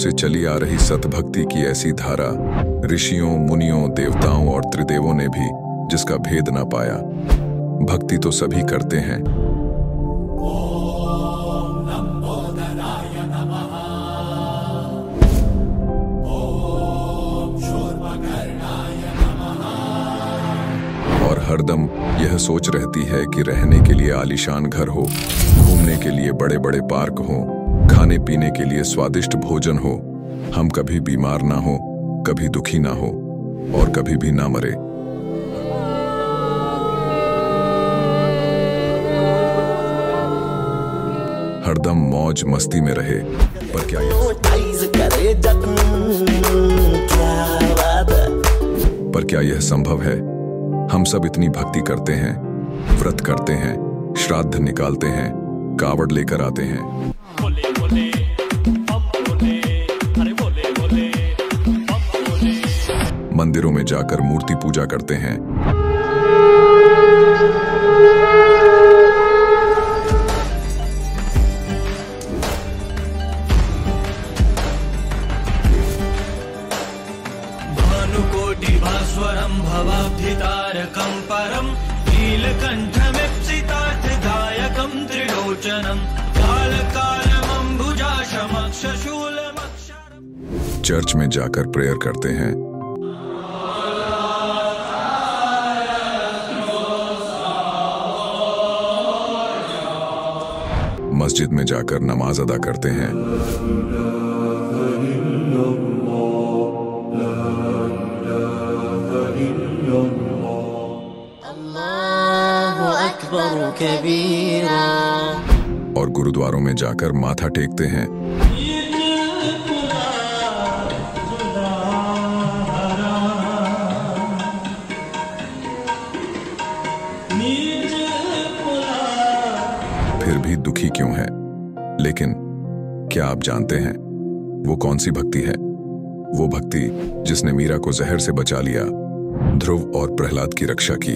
से चली आ रही सतभक्ति की ऐसी धारा ऋषियों, मुनियों, देवताओं और त्रिदेवों ने भी जिसका भेद ना पाया। भक्ति तो सभी करते हैं। और हरदम यह सोच रहती है कि रहने के लिए आलीशान घर हो, घूमने के लिए बड़े बड़े पार्क हो, खाने पीने के लिए स्वादिष्ट भोजन हो, हम कभी बीमार ना हो, कभी दुखी ना हो और कभी भी ना मरे। हरदम मौज मस्ती में रहे। पर क्या यह संभव है? हम सब इतनी भक्ति करते हैं, व्रत करते हैं, श्राद्ध निकालते हैं, कावड़ लेकर आते हैं, मंदिरों में जाकर मूर्ति पूजा करते हैं, भानुकोटि भास्वरं भवाब्धितारकं परं नीलकण्ठमिप्सितार्थदायकं त्रिलोचनं कालकालमम्बुजाशमक्षशूलमक्षरम्। चर्च में जाकर प्रेयर करते हैं, मस्जिद में जाकर नमाज अदा करते हैं, अल्लाहु अकबर कबीरा, और गुरुद्वारों में जाकर माथा टेकते हैं। फिर भी दुखी क्यों है? लेकिन क्या आप जानते हैं वो कौन सी भक्ति है? वो भक्ति जिसने मीरा को जहर से बचा लिया, ध्रुव और प्रहलाद की रक्षा की,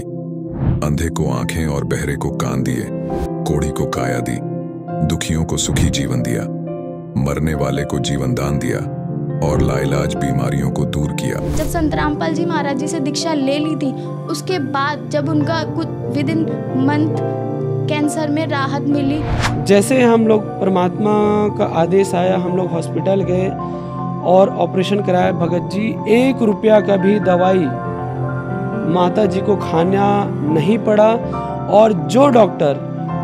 अंधे को आंखें और बहरे को कान दिए, कोढ़ी को काया दी, दुखियों को सुखी जीवन दिया, मरने वाले को जीवन दान दिया और लाइलाज बीमारियों को दूर किया। जब संत रामपाल जी महाराज जी से दीक्षा ले ली थी, उसके बाद जब उनका कुछ विद इन मंथ कैंसर में राहत मिली। जैसे हम लोग परमात्मा का आदेश आया, हम लोग हॉस्पिटल गए और ऑपरेशन कराया। भगत जी 1 रुपया का भी दवाई माता जी को खाना नहीं पड़ा, और जो डॉक्टर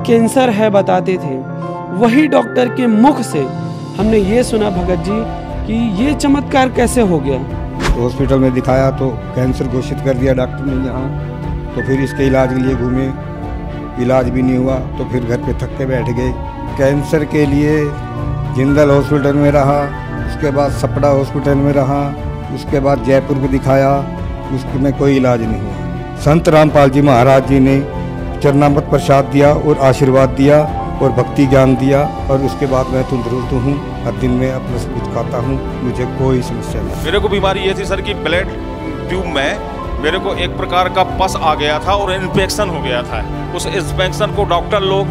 कैंसर है बताते थे, वही डॉक्टर के मुख से हमने ये सुना भगत जी कि ये चमत्कार कैसे हो गया। तो हॉस्पिटल में दिखाया तो कैंसर घोषित कर दिया डॉक्टर ने यहाँ। तो फिर इसके इलाज के लिए घूमे, इलाज भी नहीं हुआ, तो फिर घर पे थक के बैठ गए। कैंसर के लिए जिंदल हॉस्पिटल में रहा, उसके बाद सपड़ा हॉस्पिटल में रहा, उसके बाद जयपुर में दिखाया, उसमें कोई इलाज नहीं हुआ। संत रामपाल जी महाराज जी ने चरणामृत प्रसाद दिया और आशीर्वाद दिया और भक्ति ज्ञान दिया, और उसके बाद मैं तंदुरुस्त हूँ। हर दिन में अपना सब कुछ खाता हूँ, मुझे कोई समस्या नहीं। मेरे को बीमारी ये थी सर कि ब्लड ट्यूब में मेरे को एक प्रकार का पस आ गया था और इन्फेक्शन हो गया था। उस इन्फेक्शन को डॉक्टर लोग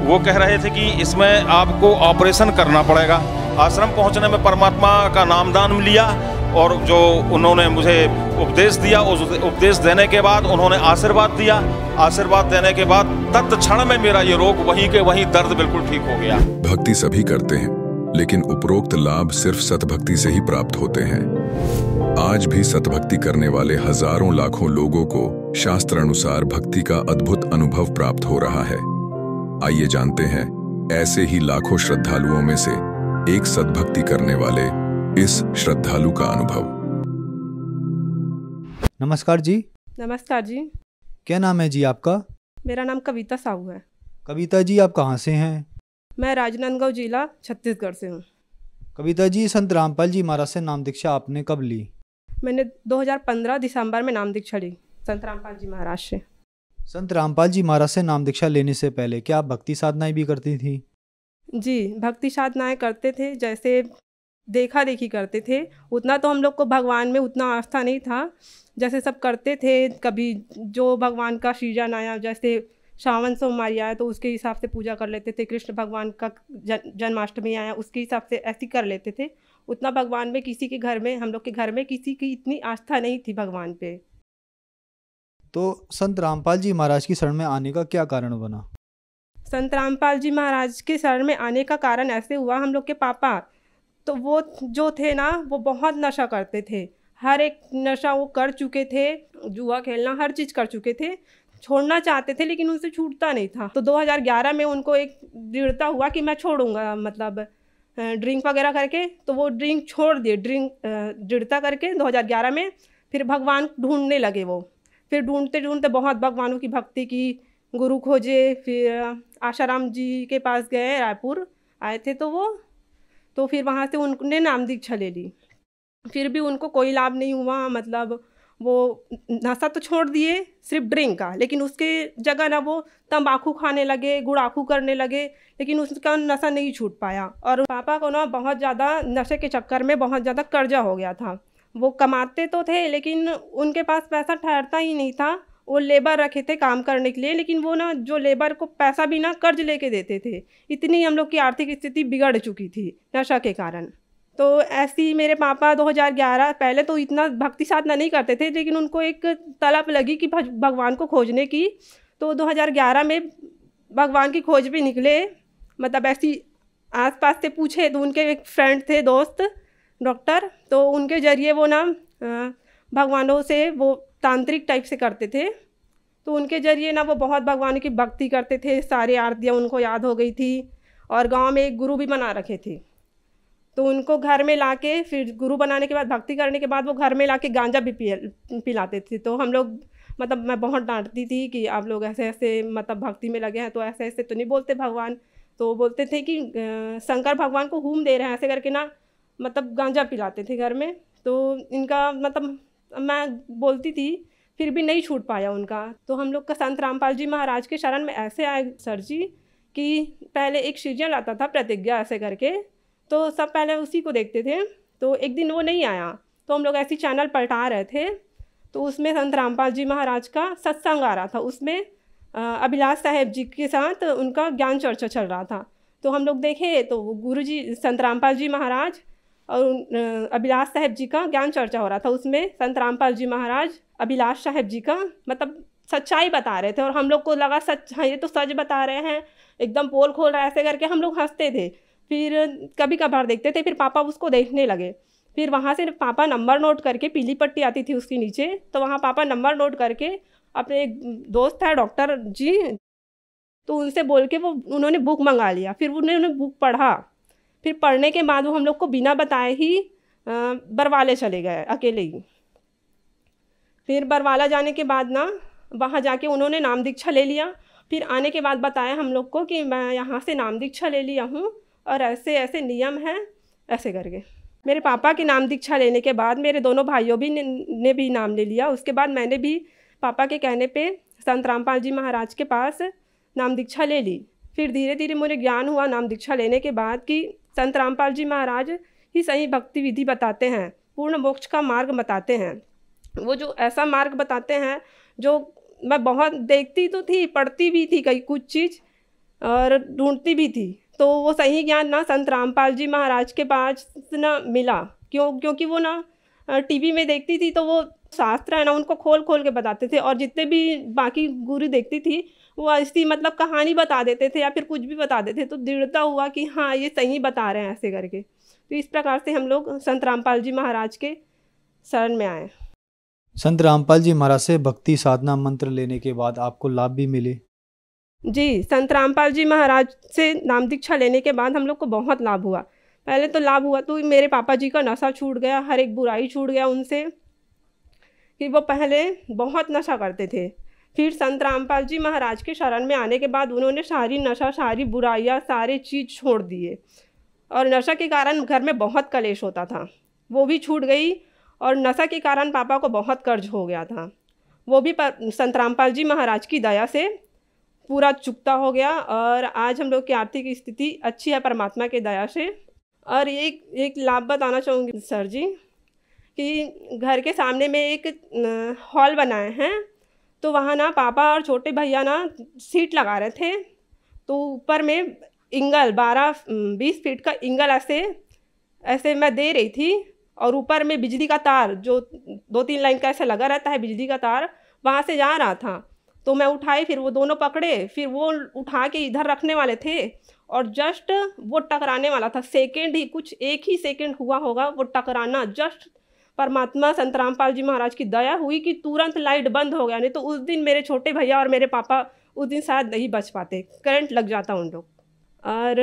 वो कह रहे थे कि इसमें आपको ऑपरेशन करना पड़ेगा। आश्रम पहुंचने में परमात्मा का नामदान लिया और जो उन्होंने मुझे उपदेश दिया, उस उपदेश देने के बाद उन्होंने आशीर्वाद दिया। आशीर्वाद देने के बाद तत्क्षण में मेरा ये रोग वहीं के वहीं दर्द बिल्कुल ठीक हो गया। भक्ति सभी करते हैं, लेकिन उपरोक्त लाभ सिर्फ सतभक्ति से ही प्राप्त होते हैं। आज भी सतभक्ति करने वाले हजारों लाखों लोगों को शास्त्र अनुसार भक्ति का अद्भुत अनुभव प्राप्त हो रहा है। आइए जानते हैं ऐसे ही लाखों श्रद्धालुओं में से एक सतभक्ति करने वाले इस श्रद्धालु का अनुभव। नमस्कार जी। नमस्कार जी। क्या नाम है जी आपका? मेरा नाम कविता साहू है। कविता जी, आप कहाँ से हैं? मैं राजनांदगांव जिला छत्तीसगढ़ से हूँ। कविता जी, संत रामपाल जी महाराज से नाम दीक्षा आपने कब ली? मैंने 2015 दिसंबर में नाम दीक्षा ली संत रामपाल जी महाराज से। संत रामपाल जी महाराज से नाम दीक्षा लेने से पहले क्या आप भक्ति साधनाएं भी करती थी? जी, भक्ति साधनाएं करते थे, जैसे देखा देखी करते थे। उतना तो हम लोग को भगवान में उतना आस्था नहीं था, जैसे सब करते थे। कभी जो भगवान का सीजन आया, जैसे श्रावण सोमवारी आया तो उसके हिसाब से पूजा कर लेते थे। कृष्ण भगवान का जन्माष्टमी आया उसके हिसाब से ऐसे कर लेते थे। उतना भगवान में किसी के घर में, हम लोग के घर में किसी की इतनी आस्था नहीं थी भगवान पे। तो संत रामपाल जी महाराज की शरण में आने का क्या कारण बना? संत रामपाल जी महाराज के शरण में आने का कारण ऐसे हुआ, हम लोग के पापा तो वो जो थे ना, वो बहुत नशा करते थे। हर एक नशा वो कर चुके थे, जुआ खेलना हर चीज़ कर चुके थे। छोड़ना चाहते थे लेकिन उनसे छूटता नहीं था। तो 2011 में उनको एक दृढ़ता हुआ कि मैं छोड़ूंगा, मतलब ड्रिंक वगैरह करके। तो वो ड्रिंक छोड़ दिए, दृढ़ता करके 2011 में। फिर भगवान ढूंढने लगे वो। फिर ढूंढते ढूंढते बहुत भगवानों की भक्ति की, गुरु खोजे। फिर आशाराम जी के पास गए, रायपुर आए थे तो फिर वहाँ से उनने नाम दीक्षा ले ली। फिर भी उनको कोई लाभ नहीं हुआ। मतलब वो नशा तो छोड़ दिए सिर्फ ड्रिंक का, लेकिन उसके जगह ना वो तंबाकू खाने लगे, गुड़ाखू करने लगे, लेकिन उसका नशा नहीं छूट पाया। और पापा को ना बहुत ज़्यादा नशे के चक्कर में बहुत ज़्यादा कर्जा हो गया था। वो कमाते तो थे लेकिन उनके पास पैसा ठहरता ही नहीं था। वो लेबर रखे थे काम करने के लिए, लेकिन वो ना जो लेबर को पैसा भी ना कर्ज लेके देते थे। इतनी हम लोग की आर्थिक स्थिति बिगड़ चुकी थी नशा के कारण। तो ऐसी मेरे पापा 2011 पहले तो इतना भक्ति साधना नहीं करते थे, लेकिन उनको एक तलब लगी कि भगवान को खोजने की। तो 2011 में भगवान की खोज भी निकले। मतलब ऐसी आसपास से पूछे तो उनके एक फ्रेंड थे, दोस्त डॉक्टर, तो उनके ज़रिए वो ना भगवानों से वो तांत्रिक टाइप से करते थे। तो उनके ज़रिए ना वो बहुत भगवान की भक्ति करते थे। सारी आरतियाँ उनको याद हो गई थी। और गांव में एक गुरु भी बना रखे थे। तो उनको घर में लाके, फिर गुरु बनाने के बाद, भक्ति करने के बाद वो घर में लाके गांजा भी पिलाते थे। तो हम लोग, मतलब मैं बहुत डांटती थी कि आप लोग ऐसे ऐसे मतलब भक्ति में लगे हैं तो ऐसे ऐसे तो नहीं बोलते भगवान। तो बोलते थे कि शंकर भगवान को हुम दे रहे हैं, ऐसे करके ना मतलब गांजा पिलाते थे घर में। तो इनका मतलब मैं बोलती थी, फिर भी नहीं छूट पाया उनका। तो हम लोग का संत रामपाल जी महाराज के शरण में ऐसे आए सर जी कि पहले एक सीरियल आता था प्रतिज्ञा ऐसे करके, तो सब पहले उसी को देखते थे। तो एक दिन वो नहीं आया, तो हम लोग ऐसी चैनल पलटा रहे थे, तो उसमें संत रामपाल जी महाराज का सत्संग आ रहा था। उसमें अभिलाष साहेब जी के साथ उनका ज्ञान चर्चा चल रहा था। तो हम लोग देखे तो गुरु जी संत रामपाल जी महाराज और अभिलाष साहेब जी का ज्ञान चर्चा हो रहा था। उसमें संत रामपाल जी महाराज अभिलाष साहेब जी का मतलब सच्चाई बता रहे थे, और हम लोग को लगा सच, हाँ ये तो सच बता रहे हैं, एकदम पोल खोल रहा है, ऐसे करके हम लोग हंसते थे। फिर कभी कभार देखते थे, फिर पापा उसको देखने लगे। फिर वहाँ से पापा नंबर नोट करके, पीली पट्टी आती थी उसके नीचे, तो वहाँ पापा नंबर नोट करके अपने एक दोस्त है डॉक्टर जी, तो उनसे बोल के वो उन्होंने बुक मंगा लिया। फिर उन्होंने बुक पढ़ा। फिर पढ़ने के बाद वो हम लोग को बिना बताए ही बरवाले चले गए अकेले ही। फिर बरवाला जाने के बाद ना वहाँ जाके उन्होंने नाम दीक्षा ले लिया। फिर आने के बाद बताया हम लोग को कि मैं यहाँ से नाम दीक्षा ले लिया हूँ और ऐसे ऐसे नियम हैं, ऐसे करके। मेरे पापा की नाम दीक्षा लेने के बाद मेरे दोनों भाइयों भी ने भी नाम ले लिया। उसके बाद मैंने भी पापा के कहने पे संत रामपाल जी महाराज के पास नाम दीक्षा ले ली। फिर धीरे धीरे मुझे ज्ञान हुआ नाम दीक्षा लेने के बाद कि संत रामपाल जी महाराज ही सही भक्ति विधि बताते हैं, पूर्ण मोक्ष का मार्ग बताते हैं। वो जो ऐसा मार्ग बताते हैं जो मैं बहुत देखती तो थी, पढ़ती भी थी कई कुछ चीज़ और ढूंढती भी थी। तो वो सही ज्ञान ना संत रामपाल जी महाराज के पास ना मिला। क्योंकि वो ना टीवी में देखती थी, तो वो शास्त्र है ना उनको खोल खोल के बताते थे, और जितने भी बाकी गुरु देखती थी वो ऐसी मतलब कहानी बता देते थे या फिर कुछ भी बता देते। तो दृढ़ता हुआ कि हाँ ये सही बता रहे हैं ऐसे करके। तो इस प्रकार से हम लोग संत रामपाल जी महाराज के शरण में आए। संत रामपाल जी महाराज से भक्ति साधना मंत्र लेने के बाद आपको लाभ भी मिले? जी, संत रामपाल जी महाराज से नाम दीक्षा लेने के बाद हम लोग को बहुत लाभ हुआ। पहले तो लाभ हुआ तो मेरे पापा जी का नशा छूट गया, हर एक बुराई छूट गया उनसे, कि वो पहले बहुत नशा करते थे। फिर संत रामपाल जी महाराज के शरण में आने के बाद उन्होंने सारी नशा, सारी बुराइयाँ, सारे चीज़ छोड़ दिए। और नशा के कारण घर में बहुत कलेश होता था, वो भी छूट गई। और नशा के कारण पापा को बहुत कर्ज हो गया था, वो भी संत रामपाल जी महाराज की दया से पूरा चुकता हो गया। और आज हम लोग की आर्थिक स्थिति अच्छी है परमात्मा के दया से। और एक लाभ बताना चाहूँगी सर जी, कि घर के सामने में एक हॉल बनाए हैं, तो वहाँ ना पापा और छोटे भैया ना सीट लगा रहे थे। तो ऊपर में इंगल 12-20 फीट का इंगल ऐसे ऐसे मैं दे रही थी और ऊपर में बिजली का तार जो 2-3 लाइन का ऐसा लगा रहता है बिजली का तार, वहाँ से जा रहा था। तो मैं उठाई, फिर वो दोनों पकड़े, फिर वो उठा के इधर रखने वाले थे और जस्ट वो टकराने वाला था। सेकंड ही, कुछ 1 ही सेकंड हुआ होगा वो टकराना। जस्ट परमात्मा संत रामपाल जी महाराज की दया हुई कि तुरंत लाइट बंद हो गया, नहीं तो उस दिन मेरे छोटे भैया और मेरे पापा उस दिन शायद नहीं बच पाते, करंट लग जाता उन लोग। और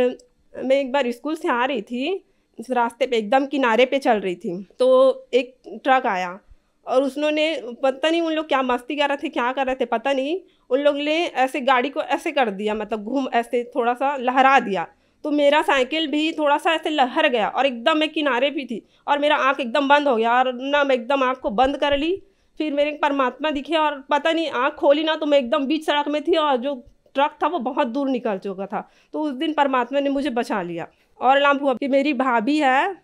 मैं एक बार स्कूल से आ रही थी, इस रास्ते पे एकदम किनारे पे चल रही थी, तो एक ट्रक आया और उसने पता नहीं उन लोग क्या मस्ती कर रहे थे, क्या कर रहे थे पता नहीं, उन लोग ने ऐसे गाड़ी को ऐसे कर दिया, मतलब घूम ऐसे थोड़ा सा लहरा दिया, तो मेरा साइकिल भी थोड़ा सा ऐसे लहर गया और एकदम मैं किनारे भी थी और मेरा आँख एकदम बंद हो गया और ना मैं एकदम आँख को बंद कर ली। फिर मेरे परमात्मा दिखे और पता नहीं आँख खोली ना तो मैं एकदम बीच सड़क में थी और जो ट्रक था वो बहुत दूर निकल चुका था। तो उस दिन परमात्मा ने मुझे बचा लिया। और लाभ हुआ कि मेरी भाभी है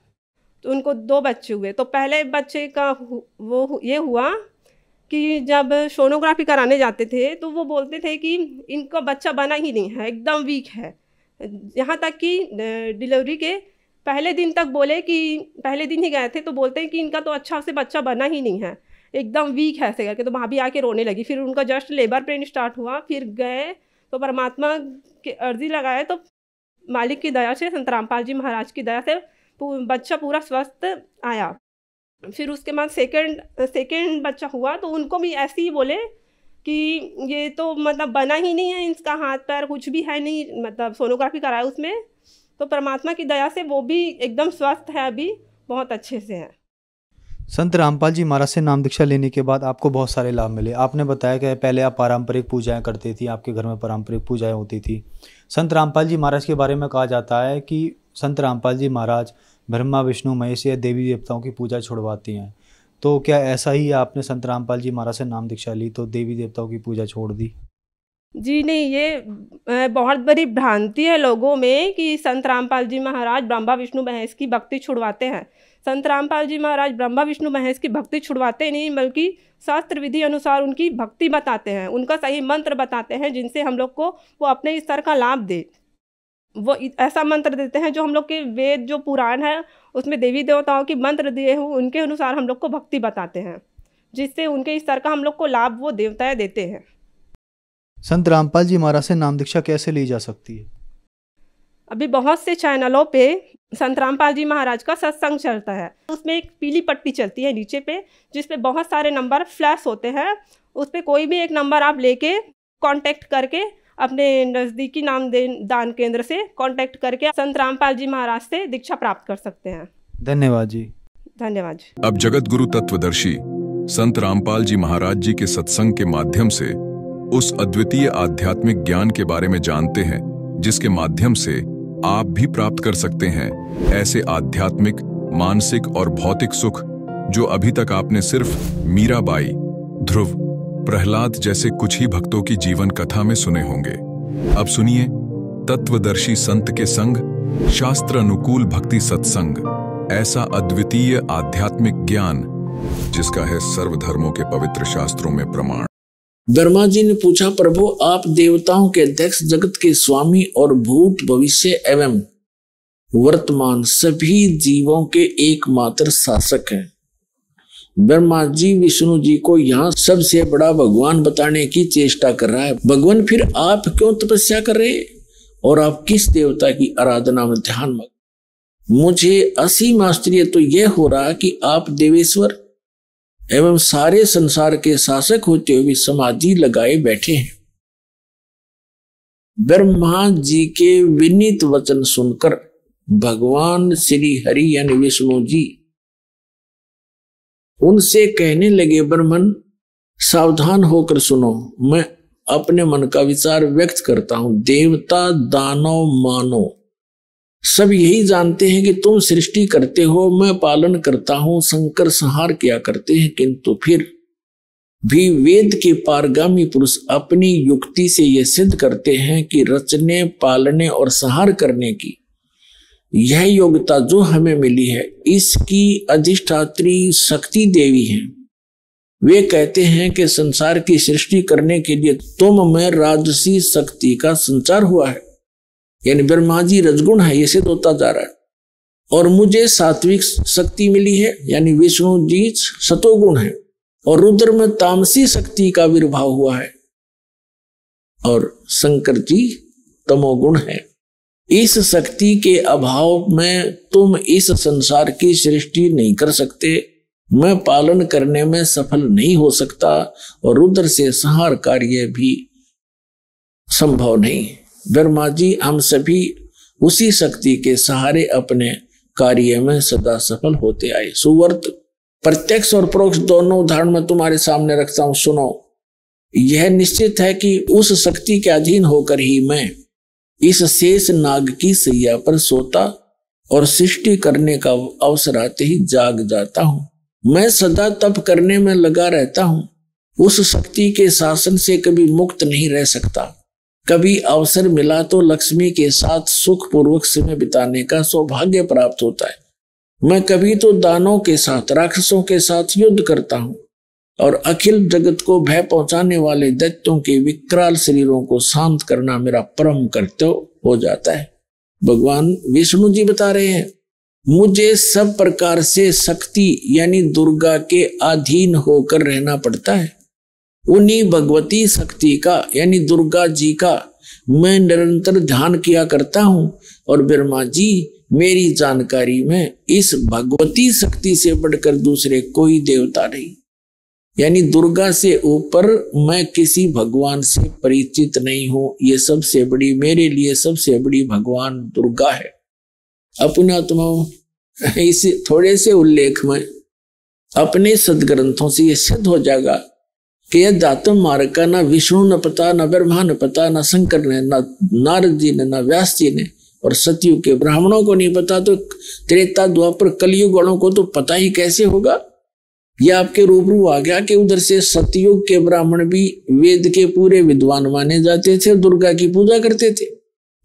तो उनको 2 बच्चे हुए। तो पहले बच्चे का वो ये हुआ कि जब सोनोग्राफी कराने जाते थे तो वो बोलते थे कि इनका बच्चा बना ही नहीं है, एकदम वीक है। यहाँ तक कि डिलीवरी के पहले दिन तक बोले कि पहले दिन ही गए थे तो बोलते हैं कि इनका तो अच्छा से बच्चा बना ही नहीं है, एकदम वीक है ऐसे करके। तो भाभी आके रोने लगी। फिर उनका जस्ट लेबर पेन स्टार्ट हुआ, फिर गए तो परमात्मा के अर्जी लगाए तो मालिक की दया से, संत रामपाल जी महाराज की दया से बच्चा पूरा स्वस्थ आया। फिर उसके बाद सेकेंड बच्चा हुआ तो उनको भी ऐसे ही बोले कि ये तो मतलब बना ही नहीं है, इसका हाथ पैर कुछ भी है नहीं, मतलब सोनोग्राफी कराया उसमें। तो परमात्मा की दया से वो भी एकदम स्वस्थ है, अभी बहुत अच्छे से है। संत रामपाल जी महाराज से नाम दीक्षा लेने के बाद आपको बहुत सारे लाभ मिले। आपने बताया कि पहले आप पारंपरिक पूजाएं करती थी, आपके घर में पारंपरिक पूजाएं होती थी। संत रामपाल जी महाराज के बारे में कहा जाता है कि संत रामपाल जी महाराज ब्रह्मा विष्णु महेश या देवी देवताओं की पूजा छुड़वाती हैं। तो क्या ऐसा ही आपने संत रामपाल जी महाराज से नाम दीक्षा ली तो देवी देवताओं की पूजा छोड़ दी? जी नहीं, ये बहुत बड़ी भ्रांति है लोगों में कि संत रामपाल जी महाराज ब्रह्मा विष्णु महेश की भक्ति छुड़वाते हैं। संत रामपाल जी महाराज ब्रह्मा विष्णु महेश की भक्ति छुड़वाते नहीं, बल्कि शास्त्र विधि अनुसार उनकी भक्ति बताते हैं, उनका सही मंत्र बताते हैं जिनसे हम लोग को वो अपने स्तर का लाभ दे। वो ऐसा मंत्र देते हैं जो हम लोग के वेद जो पुराण है उसमें देवी देवताओं की मंत्र दिए हुए उनके अनुसार हम लोग को भक्ति बताते हैं, जिससे उनके स्तर का हम लोग को लाभ वो देवताएं देते हैं। संत रामपाल जी महाराज से नाम दीक्षा कैसे ली जा सकती है? अभी बहुत से चैनलों पे संत रामपाल जी महाराज का सत्संग चलता है। उसमें एक पीली पट्टी चलती है नीचे पे, जिस पे बहुत सारे नंबर फ्लैश होते हैं। उस पर कोई भी एक नंबर आप लेके कांटेक्ट करके अपने नज़दीकी दान केंद्र से कांटेक्ट करके संत रामपाल जी महाराज से दीक्षा प्राप्त कर सकते हैं। धन्यवाद जी। धन्यवाद जी। अब जगत गुरु तत्वदर्शी संत रामपाल जी महाराज जी के सत्संग के माध्यम से उस अद्वितीय आध्यात्मिक ज्ञान के बारे में जानते हैं जिसके माध्यम से आप भी प्राप्त कर सकते हैं ऐसे आध्यात्मिक, मानसिक और भौतिक सुख जो अभी तक आपने सिर्फ मीराबाई, ध्रुव, प्रहलाद जैसे कुछ ही भक्तों की जीवन कथा में सुने होंगे। अब सुनिए तत्वदर्शी संत के संग शास्त्र अनुकूल भक्ति सत्संग, ऐसा अद्वितीय आध्यात्मिक ज्ञान जिसका है सर्वधर्मों के पवित्र शास्त्रों में प्रमाण। ब्रह्मा जी ने पूछा, प्रभु आप देवताओं के अध्यक्ष, जगत के स्वामी और भूत भविष्य एवं वर्तमान सभी जीवों के एकमात्र शासक हैं। ब्रह्मा जी विष्णु जी को यहाँ सबसे बड़ा भगवान बताने की चेष्टा कर रहा है। भगवान फिर आप क्यों तपस्या कर रहे हैं और आप किस देवता की आराधना में ध्यान मग्न? मुझे असीम आश्चर्य तो यह हो रहा कि आप देवेश्वर एवं सारे संसार के शासक होते हुए समाधि लगाए बैठे हैं। ब्रह्मा जी के विनीत वचन सुनकर भगवान श्री हरि यानी विष्णु जी उनसे कहने लगे, ब्रह्मन सावधान होकर सुनो, मैं अपने मन का विचार व्यक्त करता हूं। देवता, दानव, मानव सब यही जानते हैं कि तुम सृष्टि करते हो, मैं पालन करता हूं, शंकर संहार किया करते हैं, किंतु फिर भी वेद के पारगामी पुरुष अपनी युक्ति से यह सिद्ध करते हैं कि रचने, पालने और संहार करने की यह योग्यता जो हमें मिली है इसकी अधिष्ठात्री शक्ति देवी है। वे कहते हैं कि संसार की सृष्टि करने के लिए तुम में राजसी शक्ति का संचार हुआ है, यानी ब्रह्मा जी रजगुण है, ये सिद्ध होता जा रहा है। और मुझे सात्विक शक्ति मिली है, यानी विष्णु जी सतोगुण है, और रुद्र में तामसी शक्ति का आविर्भाव हुआ है, और शंकर जी तमोगुण है। इस शक्ति के अभाव में तुम इस संसार की सृष्टि नहीं कर सकते, मैं पालन करने में सफल नहीं हो सकता, और रुद्र से संहार कार्य भी संभव नहीं। ब्रह्मा जी हम सभी उसी शक्ति के सहारे अपने कार्य में सदा सफल होते आए। सुवर्त प्रत्यक्ष और परोक्ष दोनों उदाहरण मैं तुम्हारे सामने रखता हूं, सुनो। यह निश्चित है कि उस शक्ति के अधीन होकर ही मैं इस शेष नाग की सैया पर सोता और सृष्टि करने का अवसर आते ही जाग जाता हूं। मैं सदा तप करने में लगा रहता हूं, उस शक्ति के शासन से कभी मुक्त नहीं रह सकता। कभी अवसर मिला तो लक्ष्मी के साथ सुख पूर्वक समय बिताने का सौभाग्य प्राप्त होता है। मैं कभी तो दानों के साथ, राक्षसों के साथ युद्ध करता हूं, और अखिल जगत को भय पहुंचाने वाले दैत्यों के विकराल शरीरों को शांत करना मेरा परम कर्तव्य हो जाता है। भगवान विष्णु जी बता रहे हैं, मुझे सब प्रकार से शक्ति यानी दुर्गा के अधीन होकर रहना पड़ता है। उन्हीं भगवती शक्ति का यानी दुर्गा जी का मैं निरंतर ध्यान किया करता हूं, और ब्रह्मा जी मेरी जानकारी में इस भगवती शक्ति से बढ़कर दूसरे कोई देवता नहीं, यानी दुर्गा से ऊपर मैं किसी भगवान से परिचित नहीं हूं। ये सबसे बड़ी, मेरे लिए सबसे बड़ी भगवान दुर्गा है। अपना तुम इस थोड़े से उल्लेख में अपने सदग्रंथों से यह सिद्ध हो जाएगा कि यह दातम मार्ग का ना विष्णु न पता, न ब्रह्मा न पता, न शंकर ने, न नारद जी ने, न व्यास जी ने, और सतयुग के ब्राह्मणों को नहीं पता तो त्रेता द्वापर कलयुग वालों को तो पता ही कैसे होगा। यह आपके रूबरू आ गया कि उधर से सतयुग के ब्राह्मण भी वेद के पूरे विद्वान माने जाते थे और दुर्गा की पूजा करते थे।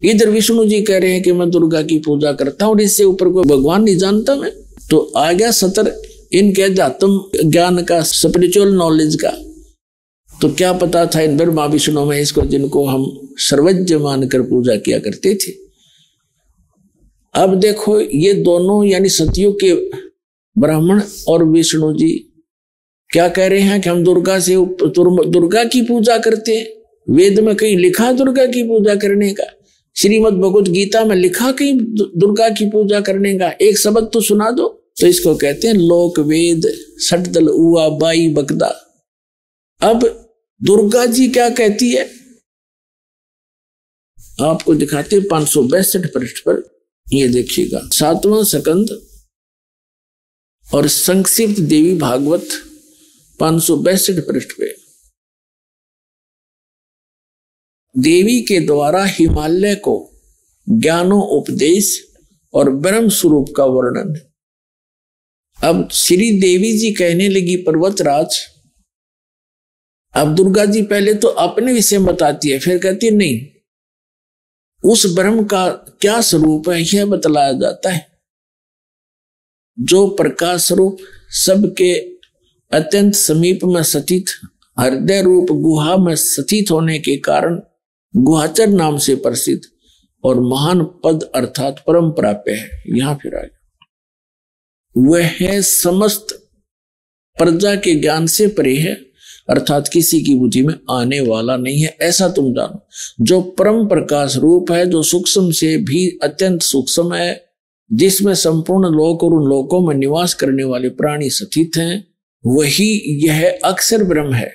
इधर विष्णु जी कह रहे हैं कि मैं दुर्गा की पूजा करता हूं और इससे ऊपर कोई भगवान नहीं जानता मैं। तो आ गया सतर इनके अध्यात्म ज्ञान का, स्पिरिचुअल नॉलेज का। तो क्या पता था इन ब्रह्मा विष्णु में इसको, जिनको हम सर्वज्ञ मानकर पूजा किया करते थे। अब देखो ये दोनों यानी सतयुग के ब्राह्मण और विष्णु जी क्या कह रहे हैं कि हम दुर्गा की पूजा करते हैं। वेद में कहीं लिखा दुर्गा की पूजा करने का? श्रीमद् भगवत गीता में लिखा कहीं दुर्गा की पूजा करने का? एक शब्द तो सुना दो। तो इसको कहते हैं लोक वेद सटदल उआ बाई बकदा। अब दुर्गा जी क्या कहती है आपको दिखाते हैं 562 पृष्ठ पर। ये देखिएगा 7वां स्कंद और संक्षिप्त देवी भागवत 562 पृष्ठ पे। देवी के द्वारा हिमालय को ज्ञानो उपदेश और ब्रह्म स्वरूप का वर्णन। अब श्री देवी जी कहने लगी पर्वतराज। अब दुर्गा जी पहले तो अपने विषय बताती है, फिर कहती है नहीं, उस ब्रह्म का क्या स्वरूप है यह बतलाया जाता है, जो प्रकाश स्वरूप सबके अत्यंत समीप में स्थित हृदय रूप गुहा में स्थित होने के कारण गुहाचर नाम से प्रसिद्ध और महान पद अर्थात परम प्राप्य है। यहां फिर आ गया, वह समस्त प्रजा के ज्ञान से परे है, अर्थात किसी की बुद्धि में आने वाला नहीं है, ऐसा तुम जानो। जो परम प्रकाश रूप है, जो सूक्ष्म से भी अत्यंत सूक्ष्म है, जिसमें संपूर्ण लोक और उन लोकों में निवास करने वाले प्राणी स्थित हैं, वही यह अक्षर ब्रह्म है।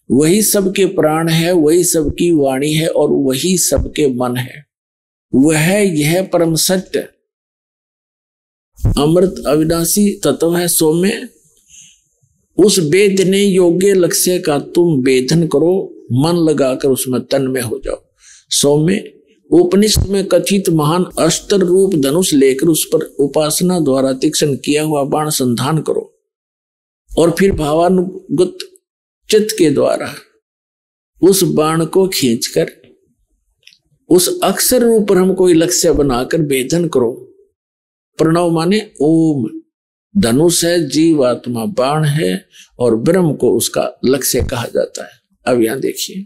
वही सबके प्राण है, वही सबकी वाणी है और वही सबके मन है। वह यह परम सत्य अमृत अविनाशी तत्व है। सौम्य उस वेदने योग्य लक्ष्य का तुम वेदन करो, मन लगाकर उसमें तन्मय हो जाओ। सौम्य उपनिषद में कथित महान अस्त्र रूप धनुष लेकर उस पर उपासना द्वारा तीक्ष्ण किया हुआ बाण संधान करो और फिर भावानुगत चित्त के द्वारा उस बाण को खींचकर उस अक्षर रूप ब्रह्म को लक्ष्य बनाकर वेदन करो। प्रणव माने ओम, धनुष है, जीवात्मा बाण है और ब्रह्म को उसका लक्ष्य कहा जाता है। अब यहां देखिए,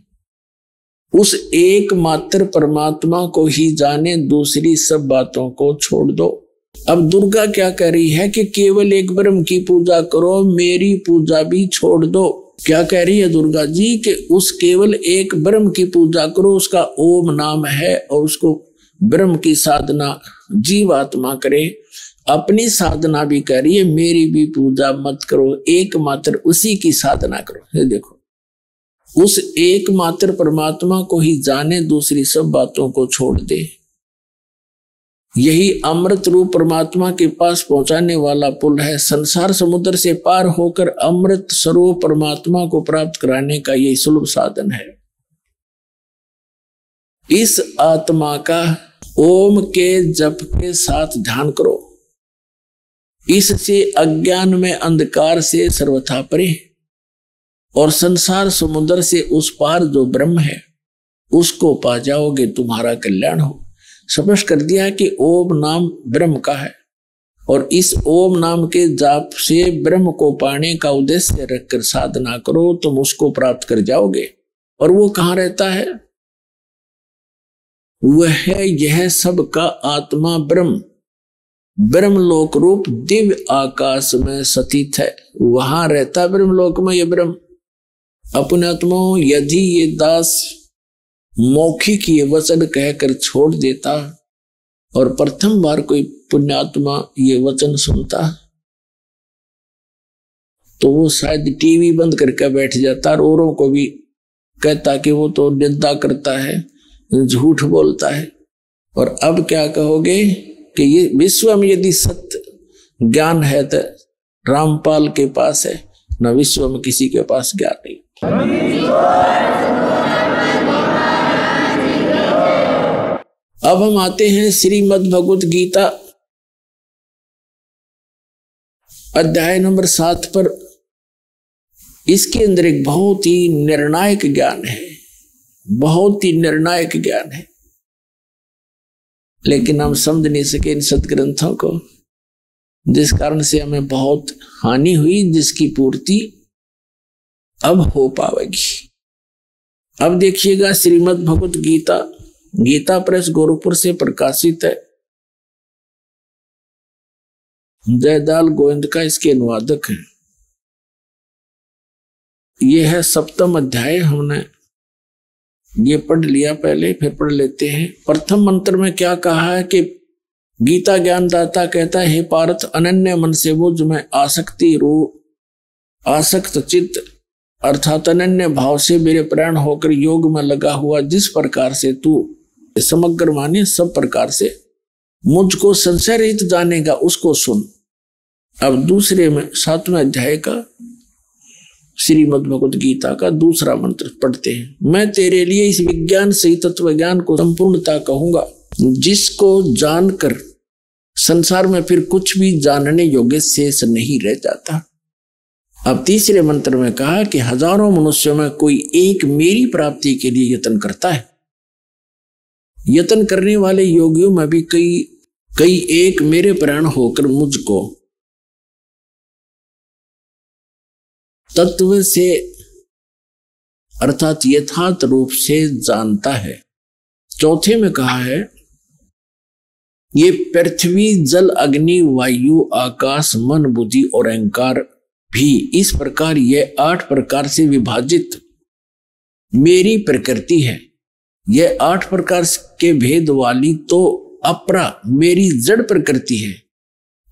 उस एकमात्र परमात्मा को ही जाने, दूसरी सब बातों को छोड़ दो। अब दुर्गा क्या कह रही है कि केवल एक ब्रह्म की पूजा करो, मेरी पूजा भी छोड़ दो। क्या कह रही है दुर्गा जी कि उस केवल एक ब्रह्म की पूजा करो, उसका ओम नाम है, और उसको ब्रह्म की साधना जीवात्मा करे। अपनी साधना भी कर रही है, मेरी भी पूजा मत करो, एकमात्र उसी की साधना करो। ये देखो, उस एकमात्र परमात्मा को ही जाने, दूसरी सब बातों को छोड़ दे। यही अमृत रूप परमात्मा के पास पहुंचाने वाला पुल है। संसार समुद्र से पार होकर अमृत स्वरूप परमात्मा को प्राप्त कराने का यही सुलभ साधन है। इस आत्मा का ओम के जप के साथ ध्यान करो। इससे अज्ञान में अंधकार से सर्वथा परे और संसार समुद्र से उस पार जो ब्रह्म है उसको पा जाओगे, तुम्हारा कल्याण हो। स्पष्ट कर दिया कि ओम नाम ब्रह्म का है और इस ओम नाम के जाप से ब्रह्म को पाने का उद्देश्य रखकर साधना करो, तुम उसको प्राप्त कर जाओगे। और वो कहाँ रहता है? वह यह सब का आत्मा ब्रह्म, ब्रह्मलोक रूप दिव्य आकाश में स्थित है। वहां रहता ब्रह्मलोक में ये ब्रह्म। अपने आत्मा यदि ये दास मौखिक ये वचन कहकर छोड़ देता और प्रथम बार कोई पुण्यात्मा ये वचन सुनता तो वो शायद टीवी बंद करके बैठ जाता और औरों को भी कहता कि वो तो निंदा करता है, झूठ बोलता है। और अब क्या कहोगे कि ये विश्व में यदि सत्य ज्ञान है तो रामपाल के पास है, न विश्व में किसी के पास ज्ञान नहीं। अब हम आते हैं श्रीमद् भगवत गीता अध्याय नंबर 7 पर। इसके अंदर एक बहुत ही निर्णायक ज्ञान है, बहुत ही निर्णायक ज्ञान है, लेकिन हम समझ नहीं सके इन सदग्रंथों को, जिस कारण से हमें बहुत हानि हुई, जिसकी पूर्ति अब हो पाएगी। अब देखिएगा श्रीमद् भगवत गीता, गीता प्रेस गोरखपुर से प्रकाशित है। जयदाल गोविंद का इसके अनुवादक है। यह है 7वां अध्याय। हमने ये पढ़ लिया पहले, फिर पढ़ लेते हैं। प्रथम मंत्र में क्या कहा है कि गीता ज्ञानदाता कहता है, हे पार्थ, अनन्य मन से मुझ में आसक्ति रूप आसक्त चित्त अर्थात अनन्य भाव से मेरे प्राण होकर योग में लगा हुआ, जिस प्रकार से तू समग्र माने सब प्रकार से मुझको संशय रहित जानेगा, उसको सुन। अब दूसरे में 7वें अध्याय का श्रीमद् भगवत गीता का दूसरा मंत्र पढ़ते हैं। मैं तेरे लिए इस विज्ञान से तत्व ज्ञान को संपूर्णता कहूंगा, जिसको जानकर संसार में फिर कुछ भी जानने योग्य शेष नहीं रह जाता। अब तीसरे मंत्र में कहा कि हजारों मनुष्यों में कोई एक मेरी प्राप्ति के लिए यत्न करता है। यत्न करने वाले योगियों में भी कई एक मेरे प्राण होकर मुझको तत्व से अर्थात यथार्थ रूप से जानता है। चौथे में कहा है, ये पृथ्वी जल अग्नि वायु आकाश मन बुद्धि और अहंकार भी इस प्रकार ये 8 प्रकार से विभाजित मेरी प्रकृति है। यह 8 प्रकार के भेद वाली तो अपरा मेरी जड़ प्रकृति है।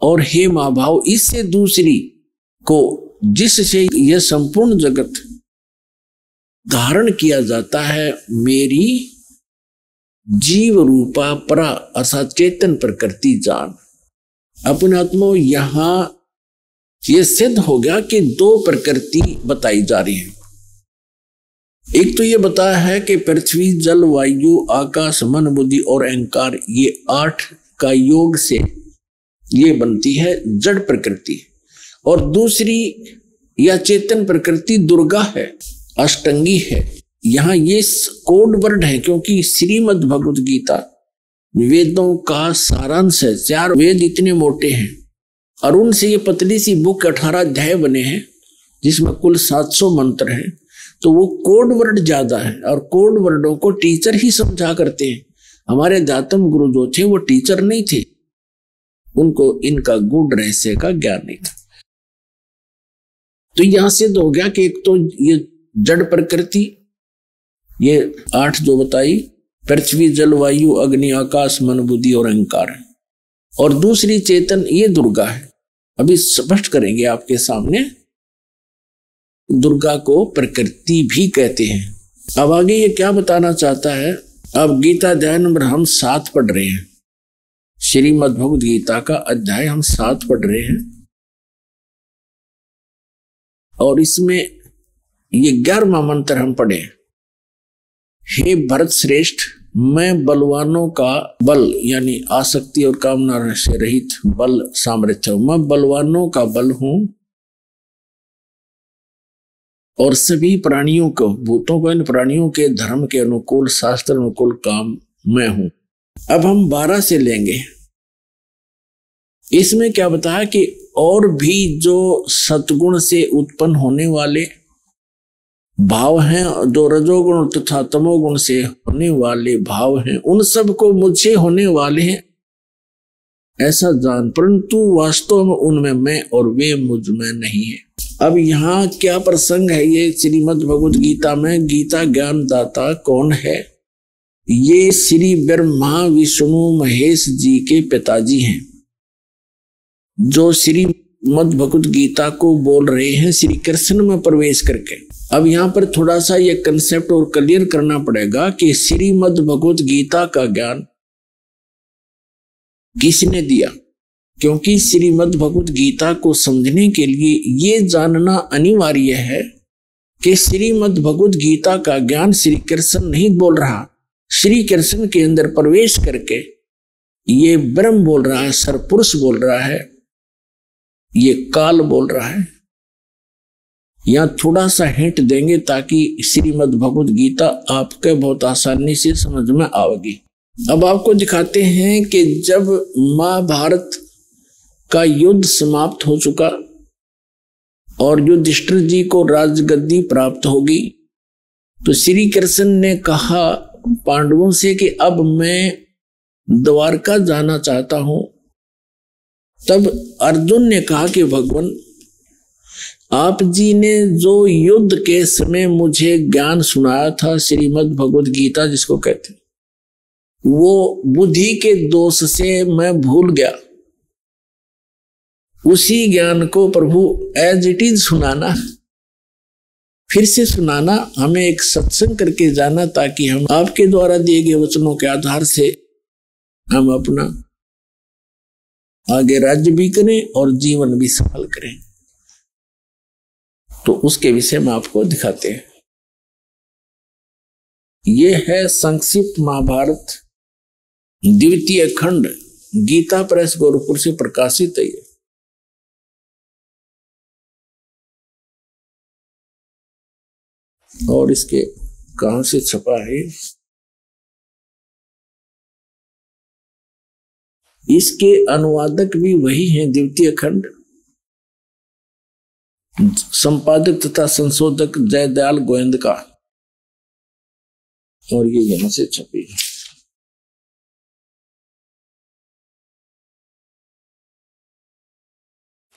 और हे महाभाव, इससे दूसरी को जिससे यह संपूर्ण जगत धारण किया जाता है, मेरी जीव रूपा परा अर्थात चेतन प्रकृति जान। अपने आत्मा यहां यह सिद्ध हो गया कि 2 प्रकृति बताई जा रही है। एक तो यह बताया है कि पृथ्वी जल वायु आकाश मन बुद्धि और अहंकार, ये 8 का योग से ये बनती है जड़ प्रकृति। और दूसरी यह चेतन प्रकृति दुर्गा है, अष्टंगी है। यहां ये कोड वर्ड है क्योंकि श्रीमद् भगवत गीता वेदों का सारांश है। 4 वेद इतने मोटे हैं और उनसे ये पतली सी बुक 18 अध्याय बने हैं, जिसमें कुल 700 मंत्र हैं। तो वो कोड वर्ड ज्यादा है और कोड वर्डों को टीचर ही समझा करते हैं। हमारे दातम गुरु जो थे वो टीचर नहीं थे, उनको इनका गूढ़ रहस्य का ज्ञान नहीं था। तो यहां सिद्ध हो गया कि एक तो ये जड़ प्रकृति, ये 8 जो बताई, पृथ्वी जलवायु अग्नि आकाश मन बुद्धि और अहंकार है, और दूसरी चेतन ये दुर्गा है। अभी स्पष्ट करेंगे आपके सामने। दुर्गा को प्रकृति भी कहते हैं। अब आगे ये क्या बताना चाहता है। अब गीता अध्याय नंबर हम 7 पढ़ रहे हैं, श्रीमद् भगवद गीता का अध्याय हम 7 पढ़ रहे हैं, और इसमें ये 11वां मंत्र हम पढ़े। हे भरत श्रेष्ठ, मैं बलवानों का बल यानी आसक्ति और कामना से रहित बल सामर्थ्य, मैं बलवानों का बल हूं और सभी प्राणियों को, भूतों को, इन प्राणियों के धर्म के अनुकूल, शास्त्र अनुकूल काम मैं हूं। अब हम 12 से लेंगे। इसमें क्या बताया कि और भी जो सतगुण से उत्पन्न होने वाले भाव हैं, जो रजोगुण तथा तमोगुण से होने वाले भाव हैं, उन सब को मुझसे होने वाले हैं ऐसा जान, परंतु वास्तव में उनमें मैं और वे मुझ में नहीं है। अब यहाँ क्या प्रसंग है। ये श्रीमद् भगवद गीता में गीता ज्ञान दाता कौन है। ये श्री ब्रह्मा विष्णु महेश जी के पिताजी हैं, जो श्रीमद् भगवद गीता को बोल रहे हैं श्री कृष्ण में प्रवेश करके। अब यहाँ पर थोड़ा सा ये कंसेप्ट और क्लियर करना पड़ेगा कि श्रीमद् भगवद गीता का ज्ञान किसने दिया, क्योंकि श्रीमद् भगवद गीता को समझने के लिए ये जानना अनिवार्य है कि श्रीमद् भगवद गीता का ज्ञान श्री कृष्ण नहीं बोल रहा, श्री कृष्ण के अंदर प्रवेश करके ये ब्रह्म बोल रहा है, सरपुरुष बोल रहा है, ये काल बोल रहा है। यहां थोड़ा सा हिंट देंगे ताकि श्रीमद् भगवद गीता आपके बहुत आसानी से समझ में आएगी। अब आपको दिखाते हैं कि जब महाभारत का युद्ध समाप्त हो चुका और युधिष्ठिर जी को राजगद्दी प्राप्त होगी, तो श्री कृष्ण ने कहा पांडवों से कि अब मैं द्वारका जाना चाहता हूं। तब अर्जुन ने कहा कि भगवान, आप जी ने जो युद्ध के समय मुझे ज्ञान सुनाया था, श्रीमद् भगवद गीता जिसको कहते हैं, वो बुद्धि के दोष से मैं भूल गया। उसी ज्ञान को प्रभु एज इट इज सुनाना, फिर से सुनाना, हमें एक सत्संग करके जाना, ताकि हम आपके द्वारा दिए गए वचनों के आधार से हम अपना आगे राज्य भी करें और जीवन भी सफल करें। तो उसके विषय में आपको दिखाते हैं। यह है संक्षिप्त महाभारत द्वितीय खंड, गीता प्रेस गोरखपुर से प्रकाशित है। और इसके कहां से छपा है, इसके अनुवादक भी वही हैं, द्वितीय खंड, संपादक तथा संशोधक जयदयाल गोविंद का, और ये यहां से छपी है।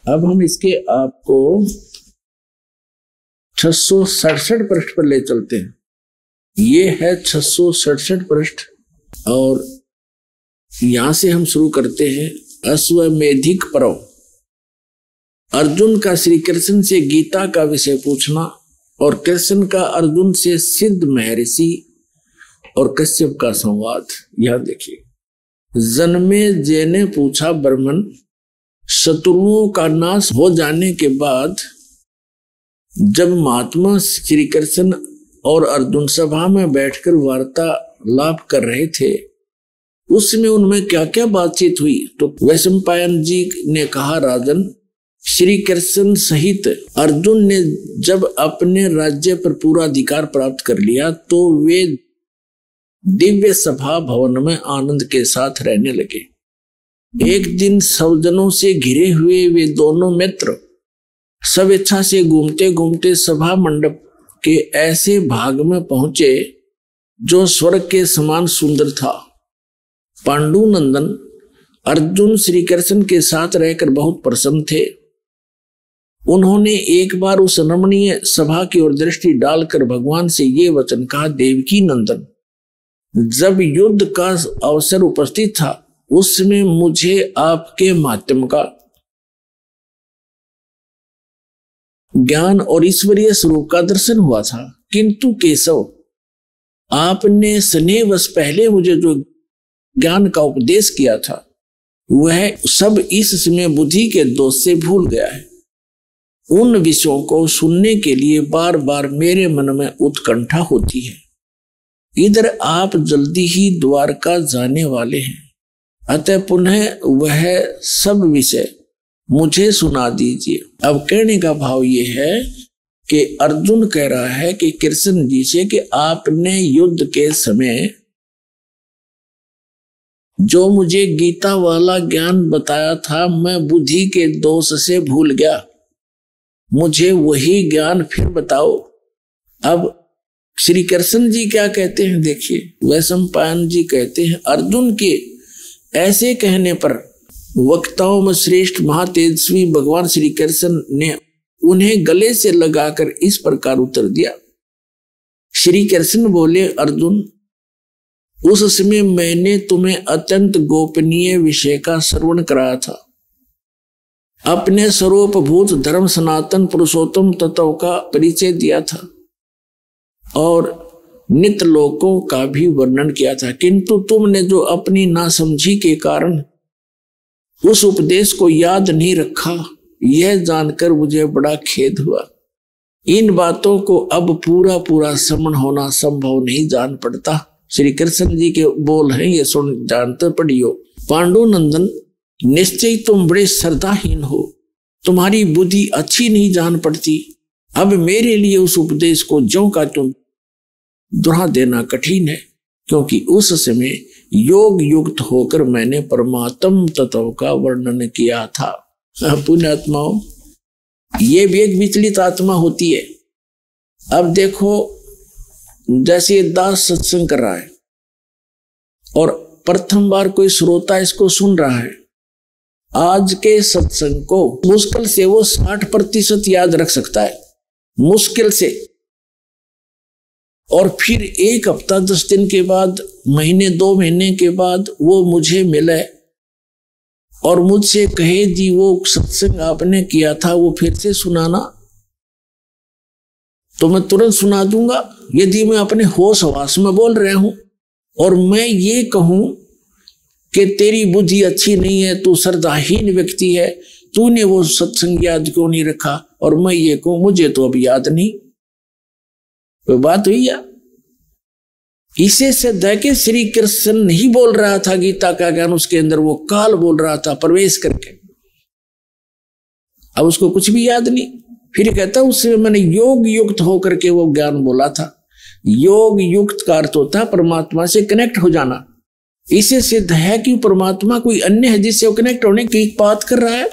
अब हम इसके आपको 667 पृष्ठ पर ले चलते हैं। ये है 667 पृष्ठ, और यहां से हम शुरू करते हैं। अश्वमेधिक पर्व, अर्जुन का श्री कृष्ण से गीता का विषय पूछना और कृष्ण का अर्जुन से सिद्ध महर्षि और कश्यप का संवाद। यह देखिए, जन्मे जय ने पूछा ब्राह्मण, शत्रुओं का नाश हो जाने के बाद जब महात्मा श्री कृष्ण और अर्जुन सभा में बैठकर वार्तालाप कर रहे थे, उसमें उनमें क्या क्या बातचीत हुई। तो वैशंपायन जी ने कहा, राजन, श्री कृष्ण सहित अर्जुन ने जब अपने राज्य पर पूरा अधिकार प्राप्त कर लिया तो वे दिव्य सभा भवन में आनंद के साथ रहने लगे। एक दिन सज्जनों से घिरे हुए वे दोनों मित्र सब इच्छा से घूमते घूमते सभा मंडप के ऐसे भाग में पहुंचे जो स्वर्ग के समान सुंदर था। पांडु नंदन अर्जुन श्री कृष्ण के साथ रहकर बहुत प्रसन्न थे। उन्होंने एक बार उस रमणीय सभा की ओर दृष्टि डालकर भगवान से ये वचन कहा, देवकी नंदन, जब युद्ध का अवसर उपस्थित था उसमें मुझे आपके माध्यम का ज्ञान और ईश्वरीय स्वरूप का दर्शन हुआ था, किंतु केशव आपने स्नेहवश पहले मुझे जो ज्ञान का उपदेश किया था वह सब इस समय बुद्धि के दोष से भूल गया है। उन विषयों को सुनने के लिए बार बार मेरे मन में उत्कंठा होती है। इधर आप जल्दी ही द्वारका जाने वाले हैं, अतः पुनः वह सब विषय मुझे सुना दीजिए। अब कहने का भाव ये है कि अर्जुन कह रहा है कि कृष्ण जी से कि आपने युद्ध के समय जो मुझे गीता वाला ज्ञान बताया था मैं बुद्धि के दोष से भूल गया, मुझे वही ज्ञान फिर बताओ। अब श्री कृष्ण जी क्या कहते हैं देखिए, वैशंपायन जी कहते हैं, अर्जुन के ऐसे कहने पर वक्ताओं में श्रेष्ठ महातेजस्वी भगवान श्री कृष्ण ने उन्हें गले से लगाकर इस प्रकार उत्तर दिया। श्री कृष्ण बोले, अर्जुन, उस समय मैंने तुम्हें अत्यंत गोपनीय विषय का श्रवण कराया था। अपने स्वरूपभूत धर्म सनातन पुरुषोत्तम तत्व का परिचय दिया था और नित्य लोकों का भी वर्णन किया था, किंतु तुमने जो अपनी नासमझी के कारण उस उपदेश को याद नहीं रखा, यह जानकर मुझे बड़ा खेद हुआ। इन बातों को अब पूरा पूरा समन होना संभव नहीं जान पड़ता। श्री कृष्ण जी के बोल हैं, ये सुन जानते पढ़ियो। पांडु नंदन, निश्चय तुम बड़े श्रद्धाहीन हो, तुम्हारी बुद्धि अच्छी नहीं जान पड़ती। अब मेरे लिए उस उपदेश को ज्यों का त्यों दोहरा देना कठिन है, क्योंकि उस समय योग युक्त होकर मैंने परमात्म तत्व का वर्णन किया था। पुण्यात्माओं, ये भी एक विचलित आत्मा होती है। अब देखो, जैसे दास सत्संग कर रहा है और प्रथम बार कोई श्रोता इसको सुन रहा है, आज के सत्संग को मुश्किल से वो 60% याद रख सकता है, मुश्किल से। और फिर 1 हफ्ता 10 दिन के बाद, महीने 2 महीने के बाद वो मुझे मिले और मुझसे कहे, जी वो सत्संग आपने किया था वो फिर से सुनाना, तो मैं तुरंत सुना दूंगा। यदि मैं अपने होश हवास में बोल रहा हूं और मैं ये कहूं कि तेरी बुद्धि अच्छी नहीं है, तू श्रद्धाहीन व्यक्ति है, तूने वो सत्संग याद क्यों नहीं रखा, और मैं ये कहूं मुझे तो अब याद नहीं, कोई बात हुई या? इसे सिद्ध है कि श्री कृष्ण नहीं बोल रहा था गीता का ज्ञान, उसके अंदर वो काल बोल रहा था प्रवेश करके। अब उसको कुछ भी याद नहीं। फिर कहता उससे मैंने योग युक्त होकर के वो ज्ञान बोला था। योग युक्त का अर्थ होता है परमात्मा से कनेक्ट हो जाना। इसे सिद्ध है कि परमात्मा कोई अन्य है जिससे वो कनेक्ट होने की बात कर रहा है।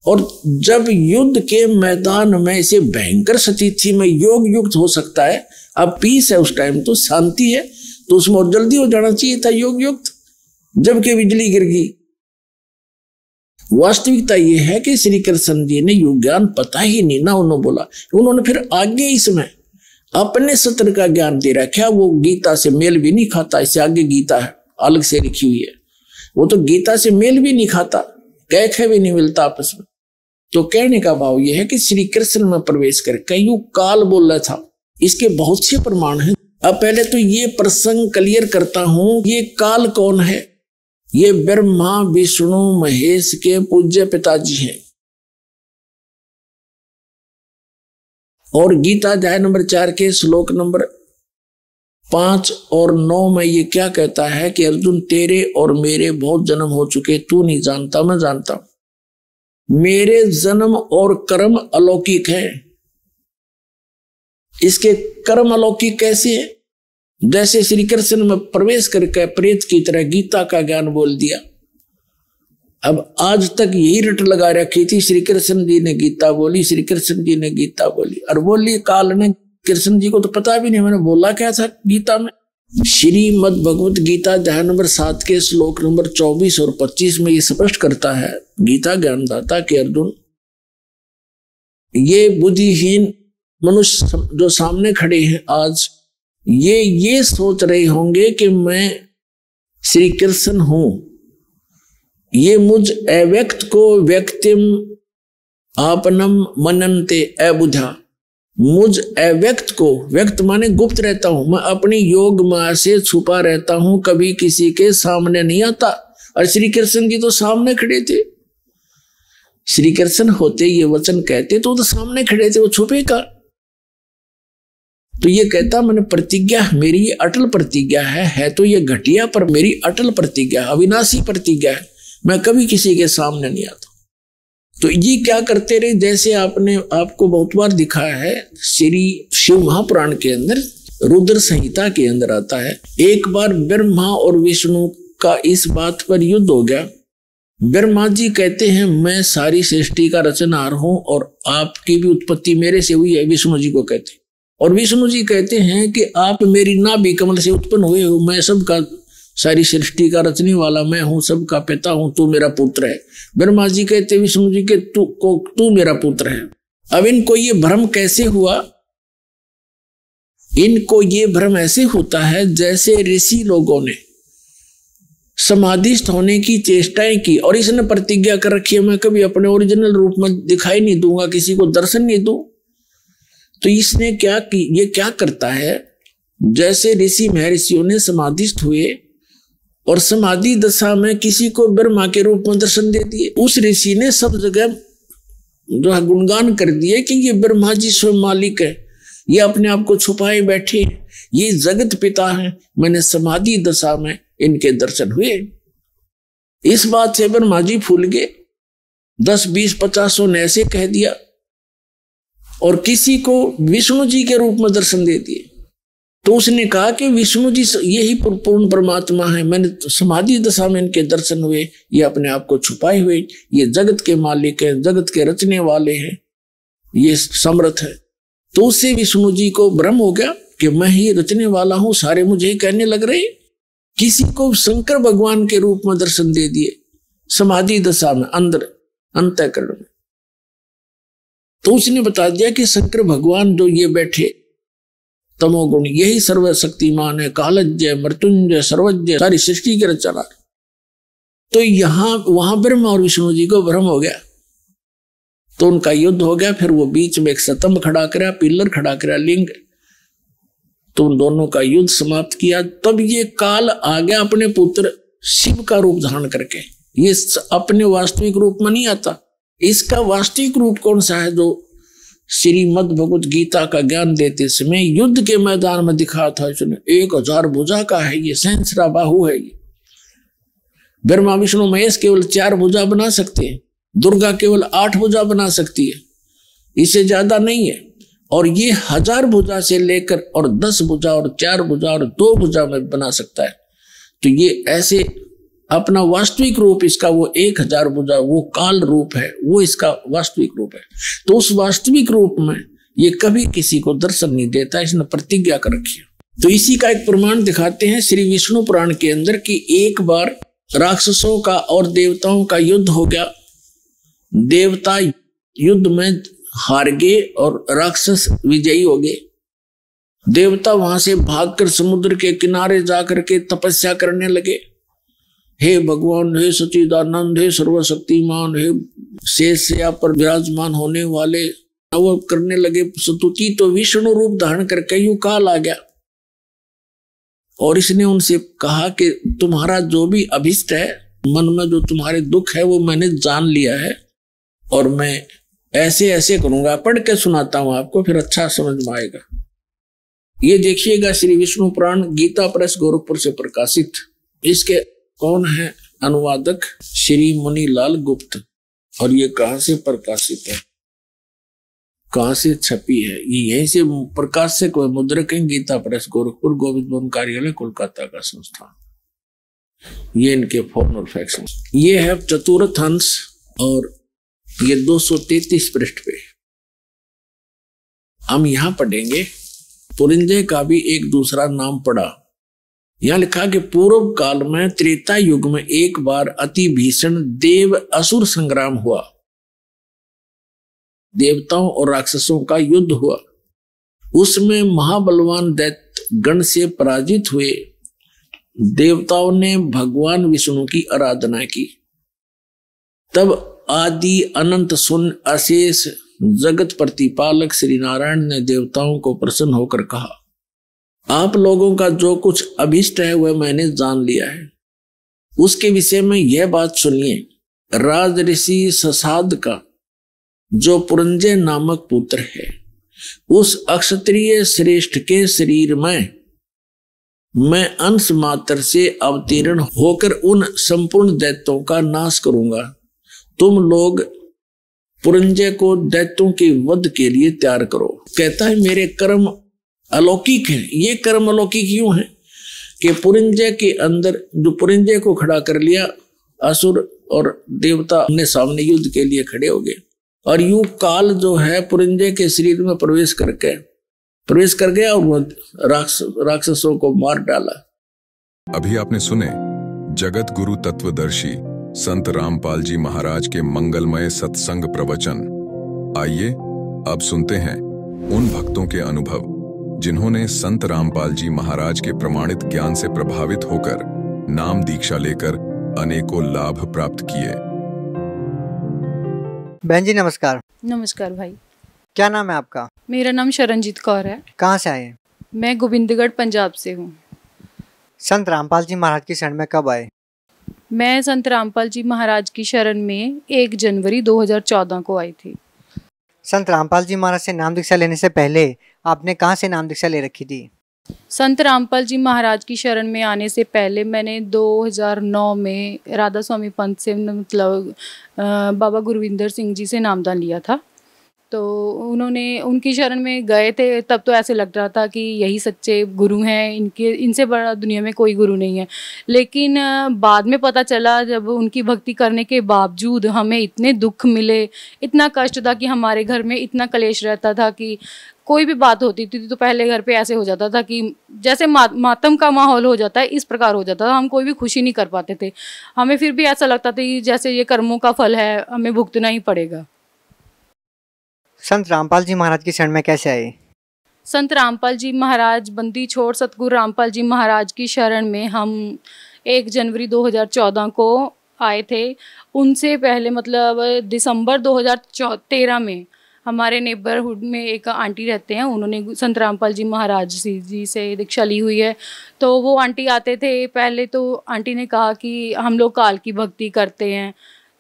और जब युद्ध के मैदान में इसे भयंकर स्थिति में योग युक्त हो सकता है, अब पीस है उस टाइम, तो शांति है, तो उसमें और जल्दी हो जाना चाहिए था योग युक्त, जबकि बिजली गिर गई। वास्तविकता यह है कि श्री कृष्ण जी ने योग ज्ञान पता ही नहीं ना, उन्होंने बोला। उन्होंने फिर आगे इसमें अपने सत्र का ज्ञान दे रखा, वो गीता से मेल भी नहीं खाता। इससे आगे गीता है अलग से लिखी हुई है, वो तो गीता से मेल भी नहीं खाता, कैख भी नहीं मिलता आपस में। तो कहने का भाव यह है कि श्री कृष्ण में प्रवेश कर कहीं काल बोल रहा था। इसके बहुत से प्रमाण हैं। अब पहले तो ये प्रसंग क्लियर करता हूं, ये काल कौन है? ये ब्रह्मा विष्णु महेश के पूज्य पिताजी हैं। और गीता अध्याय नंबर 4 के श्लोक नंबर 5 और 9 में ये क्या कहता है कि अर्जुन, तेरे और मेरे बहुत जन्म हो चुके, तू नहीं जानता, मैं जानता हूं। मेरे जन्म और कर्म अलौकिक है। इसके कर्म अलौकिक कैसे है? जैसे श्री कृष्ण में प्रवेश करके प्रेत की तरह गीता का ज्ञान बोल दिया। अब आज तक यही रट लगा रखी थी, श्री कृष्ण जी ने गीता बोली, श्री कृष्ण जी ने गीता बोली, और बोली काल ने। कृष्ण जी को तो पता भी नहीं मैंने बोला क्या था गीता में, श्रीमद् भगवत गीता अध्याय नंबर 7 के श्लोक नंबर 24 और 25 में ये स्पष्ट करता है गीता ज्ञानदाता के अर्जुन, ये बुद्धिहीन मनुष्य जो सामने खड़े हैं आज, ये सोच रहे होंगे कि मैं श्री कृष्ण हूं। ये मुझ अव्यक्त को व्यक्तिम आपनम मनन्ते अबुझा, मुझ अव्यक्त को, व्यक्त माने गुप्त रहता हूं, मैं अपनी योग माया से छुपा रहता हूं, कभी किसी के सामने नहीं आता। और श्री कृष्ण जी तो सामने खड़े थे, श्री कृष्ण होते ये वचन कहते तो सामने खड़े थे, वो छुपे का। तो ये कहता मैंने प्रतिज्ञा, मेरी ये अटल प्रतिज्ञा है तो ये घटिया पर मेरी अटल प्रतिज्ञा, अविनाशी प्रतिज्ञा है, मैं कभी किसी के सामने नहीं आता। तो ये क्या करते रहे, जैसे आपको बहुत बार दिखाया है, श्री शिव महापुराण के अंदर रुद्र संहिता के अंदर आता है, एक बार ब्रह्मा और विष्णु का इस बात पर युद्ध हो गया। ब्रह्मा जी कहते हैं मैं सारी सृष्टि का रचनहार हूं और आपकी भी उत्पत्ति मेरे से हुई है, विष्णु जी को कहते हैं। और विष्णु जी कहते हैं कि आप मेरी नाभि कमल से उत्पन्न हुए हो, मैं सबका, सारी सृष्टि का रचने वाला मैं हूं, सबका पिता हूं, तू मेरा पुत्र है। ब्रह्मा जी कहते विष्णु जी के तू मेरा पुत्र है। अब इनको ये भ्रम कैसे हुआ, इनको ये भ्रम ऐसे होता है जैसे ऋषि लोगों ने समाधिस्थ होने की चेष्टाएं की और इसने प्रतिज्ञा कर रखी है मैं कभी अपने ओरिजिनल रूप में दिखाई नहीं दूंगा, किसी को दर्शन नहीं दूं। तो इसने क्या की, ये क्या करता है, जैसे ऋषि महर्षियों ने समाधिस्थ हुए और समाधि दशा में किसी को ब्रह्मा के रूप में दर्शन दे दिए, उस ऋषि ने सब जगह जो है गुणगान कर दिए कि ये ब्रह्मा जी स्वयं मालिक है, ये अपने आप को छुपाए बैठे, ये जगत पिता है, मैंने समाधि दशा में इनके दर्शन हुए। इस बात से ब्रह्मा जी फूल गए, 10, 20, 50 ने ऐसे कह दिया और किसी को विष्णु जी के रूप में दर्शन दे दिए। तो उसने कहा कि विष्णु जी यही पूर्ण परमात्मा है, मैंने समाधि दशा में इनके दर्शन हुए, ये अपने आप को छुपाए हुए, ये जगत के मालिक है, जगत के रचने वाले हैं, ये समर्थ है। तो उससे विष्णु जी को भ्रम हो गया कि मैं ही रचने वाला हूं, सारे मुझे ही कहने लग रहे। किसी को शंकर भगवान के रूप में दर्शन दे दिए समाधि दशा में, अंदर अंतःकरण में। तो उसने बता दिया कि शंकर भगवान जो ये बैठे तमोगुण, यही सर्वशक्तिमान है, कालज्ञ, मृत्युंजय, सर्वज्ञ, सारी सृष्टि के रचना। तो वहां ब्रह्मा और विष्णु जी को भ्रम हो गया, तो उनका युद्ध हो गया। फिर वो बीच में एक स्तंभ खड़ा करा, पिलर खड़ा करा, लिंग, तो उन दोनों का युद्ध समाप्त किया। तब ये काल आ गया अपने पुत्र शिव का रूप धारण करके, ये अपने वास्तविक रूप में नहीं आता। इसका वास्तविक रूप कौन सा है, जो श्रीमद् भगवत गीता का ज्ञान देते समय युद्ध के मैदान में दिखा था इसने, 1000 भुजा का है, ये सहस्रा बाहु है। ये ब्रह्मा विष्णु महेश केवल 4 भुजा बना सकते हैं, दुर्गा केवल 8 भुजा बना सकती है, इससे ज्यादा नहीं है। और ये 1000 भुजा से लेकर और 10 भुजा और 4 भुजा और 2 भुजा में बना सकता है। तो ये ऐसे अपना वास्तविक रूप इसका वो 1000 भुजा, वो काल रूप है, वो इसका वास्तविक रूप है। तो उस वास्तविक रूप में ये कभी किसी को दर्शन नहीं देता, इसने प्रतिज्ञा कर रखी है। तो इसी का एक प्रमाण दिखाते हैं श्री विष्णु पुराण के अंदर कि एक बार राक्षसों का और देवताओं का युद्ध हो गया। देवता युद्ध में हार गए और राक्षस विजयी हो गए। देवता वहां से भागकर समुद्र के किनारे जाकर के तपस्या करने लगे, हे भगवान, हे सच्चिदानंद, हे सर्वशक्तिमान, हे शेषया पर विराजमान होने वाले, वो करने लगे स्तुति। तो विष्णु रूप धारण करके यूं काल आ गया और इसने उनसे कहा कि तुम्हारा जो भी अभिष्ट है, मन में जो तुम्हारे दुख है, वो मैंने जान लिया है और मैं ऐसे ऐसे करूंगा। पढ़ के सुनाता हूं आपको, फिर अच्छा समझ में आएगा। ये देखिएगा श्री विष्णु पुराण गीता प्रेस गोरखपुर से प्रकाशित। इसके कौन है अनुवादक? श्री मुनीलाल गुप्त। और ये कहां से प्रकाशित है, कहां से छपी है? ये यहीं से प्रकाश से कोई मुद्रक है, गीता प्रेस गोरखपुर, गोविंद भवन कार्यालय कोलकाता का संस्थान। ये इनके फॉर्म और फैक्शन। ये है चतुर्थ अंश और ये 233 पृष्ठ पे। हम यहां पढ़ेंगे पुरिंजय का भी एक दूसरा नाम पढ़ा, यहां लिखा कि पूर्व काल में त्रेता युग में एक बार अति भीषण देव असुर संग्राम हुआ, देवताओं और राक्षसों का युद्ध हुआ। उसमें महाबलवान दैत्य गण से पराजित हुए देवताओं ने भगवान विष्णु की आराधना की। तब आदि अनंत शून्य अशेष जगत प्रतिपालक श्री नारायण ने देवताओं को प्रसन्न होकर कहा, आप लोगों का जो कुछ अभिष्ट है वह मैंने जान लिया है। उसके विषय में यह बात सुनिए। राज ऋषि ससाद का जो पुरंजय नामक पुत्र है, उस अक्षत्रिय श्रेष्ठ के शरीर में मैं अंश मात्र से अवतीर्ण होकर उन संपूर्ण दैत्यों का नाश करूंगा। तुम लोग पुरंजय को दैत्यों के वध के लिए तैयार करो। कहता है मेरे कर्म अलौकिक हैं। ये कर्म अलौकिक क्यों है कि पुरंजय के अंदर जो पुरंजय को खड़ा कर लिया, असुर और देवता अपने सामने युद्ध के लिए खड़े हो गए और यू काल जो है पुरंजय के शरीर में प्रवेश कर गया और वह राक्षसों को मार डाला। अभी आपने सुने जगत गुरु तत्वदर्शी संत रामपाल जी महाराज के मंगलमय सत्संग प्रवचन। आइए अब सुनते हैं उन भक्तों के अनुभव जिन्होंने संत रामपाल जी महाराज के प्रमाणित ज्ञान से प्रभावित होकर नाम दीक्षा लेकर अनेकों लाभ प्राप्त किए। बहन जी नमस्कार। नमस्कार भाई। क्या नाम है आपका? मेरा नाम शरणजीत कौर है। कहाँ से आए? मैं गोविंदगढ़ पंजाब से हूँ। संत रामपाल जी महाराज की शरण में कब आए? मैं संत रामपाल जी महाराज की शरण में 1 जनवरी 2014 को आई थी। संत रामपाल जी महाराज से नाम दीक्षा लेने से पहले आपने कहाँ से नाम दीक्षा ले रखी थी? संत रामपाल जी महाराज की शरण में आने से पहले मैंने 2009 में राधा स्वामी पंथ से मतलब बाबा गुरविंदर सिंह जी से नामदान लिया था। तो उन्होंने उनकी शरण में गए थे, तब तो ऐसे लग रहा था कि यही सच्चे गुरु हैं, इनसे बड़ा दुनिया में कोई गुरु नहीं है। लेकिन बाद में पता चला, जब उनकी भक्ति करने के बावजूद हमें इतने दुख मिले, इतना कष्ट था कि हमारे घर में इतना कलेश रहता था कि कोई भी बात होती थी तो पहले घर पे ऐसे हो जाता था कि जैसे मातम का माहौल हो जाता है, इस प्रकार हो जाता था। हम कोई भी खुशी नहीं कर पाते थे। हमें फिर भी ऐसा लगता था कि जैसे ये कर्मों का फल है, हमें भुगतना ही पड़ेगा। संत रामपाल जी महाराज की शरण में कैसे आए? संत रामपाल जी महाराज बंदी छोड़ सतगुरु रामपाल जी महाराज की शरण में हम 1 जनवरी 2014 को आए थे। उनसे पहले मतलब दिसंबर 2013 में हमारे नेबरहुड में एक आंटी रहते हैं, उन्होंने संत रामपाल जी महाराज जी से दीक्षा ली हुई है। तो वो आंटी आते थे। पहले तो आंटी ने कहा कि हम लोग काल की भक्ति करते हैं,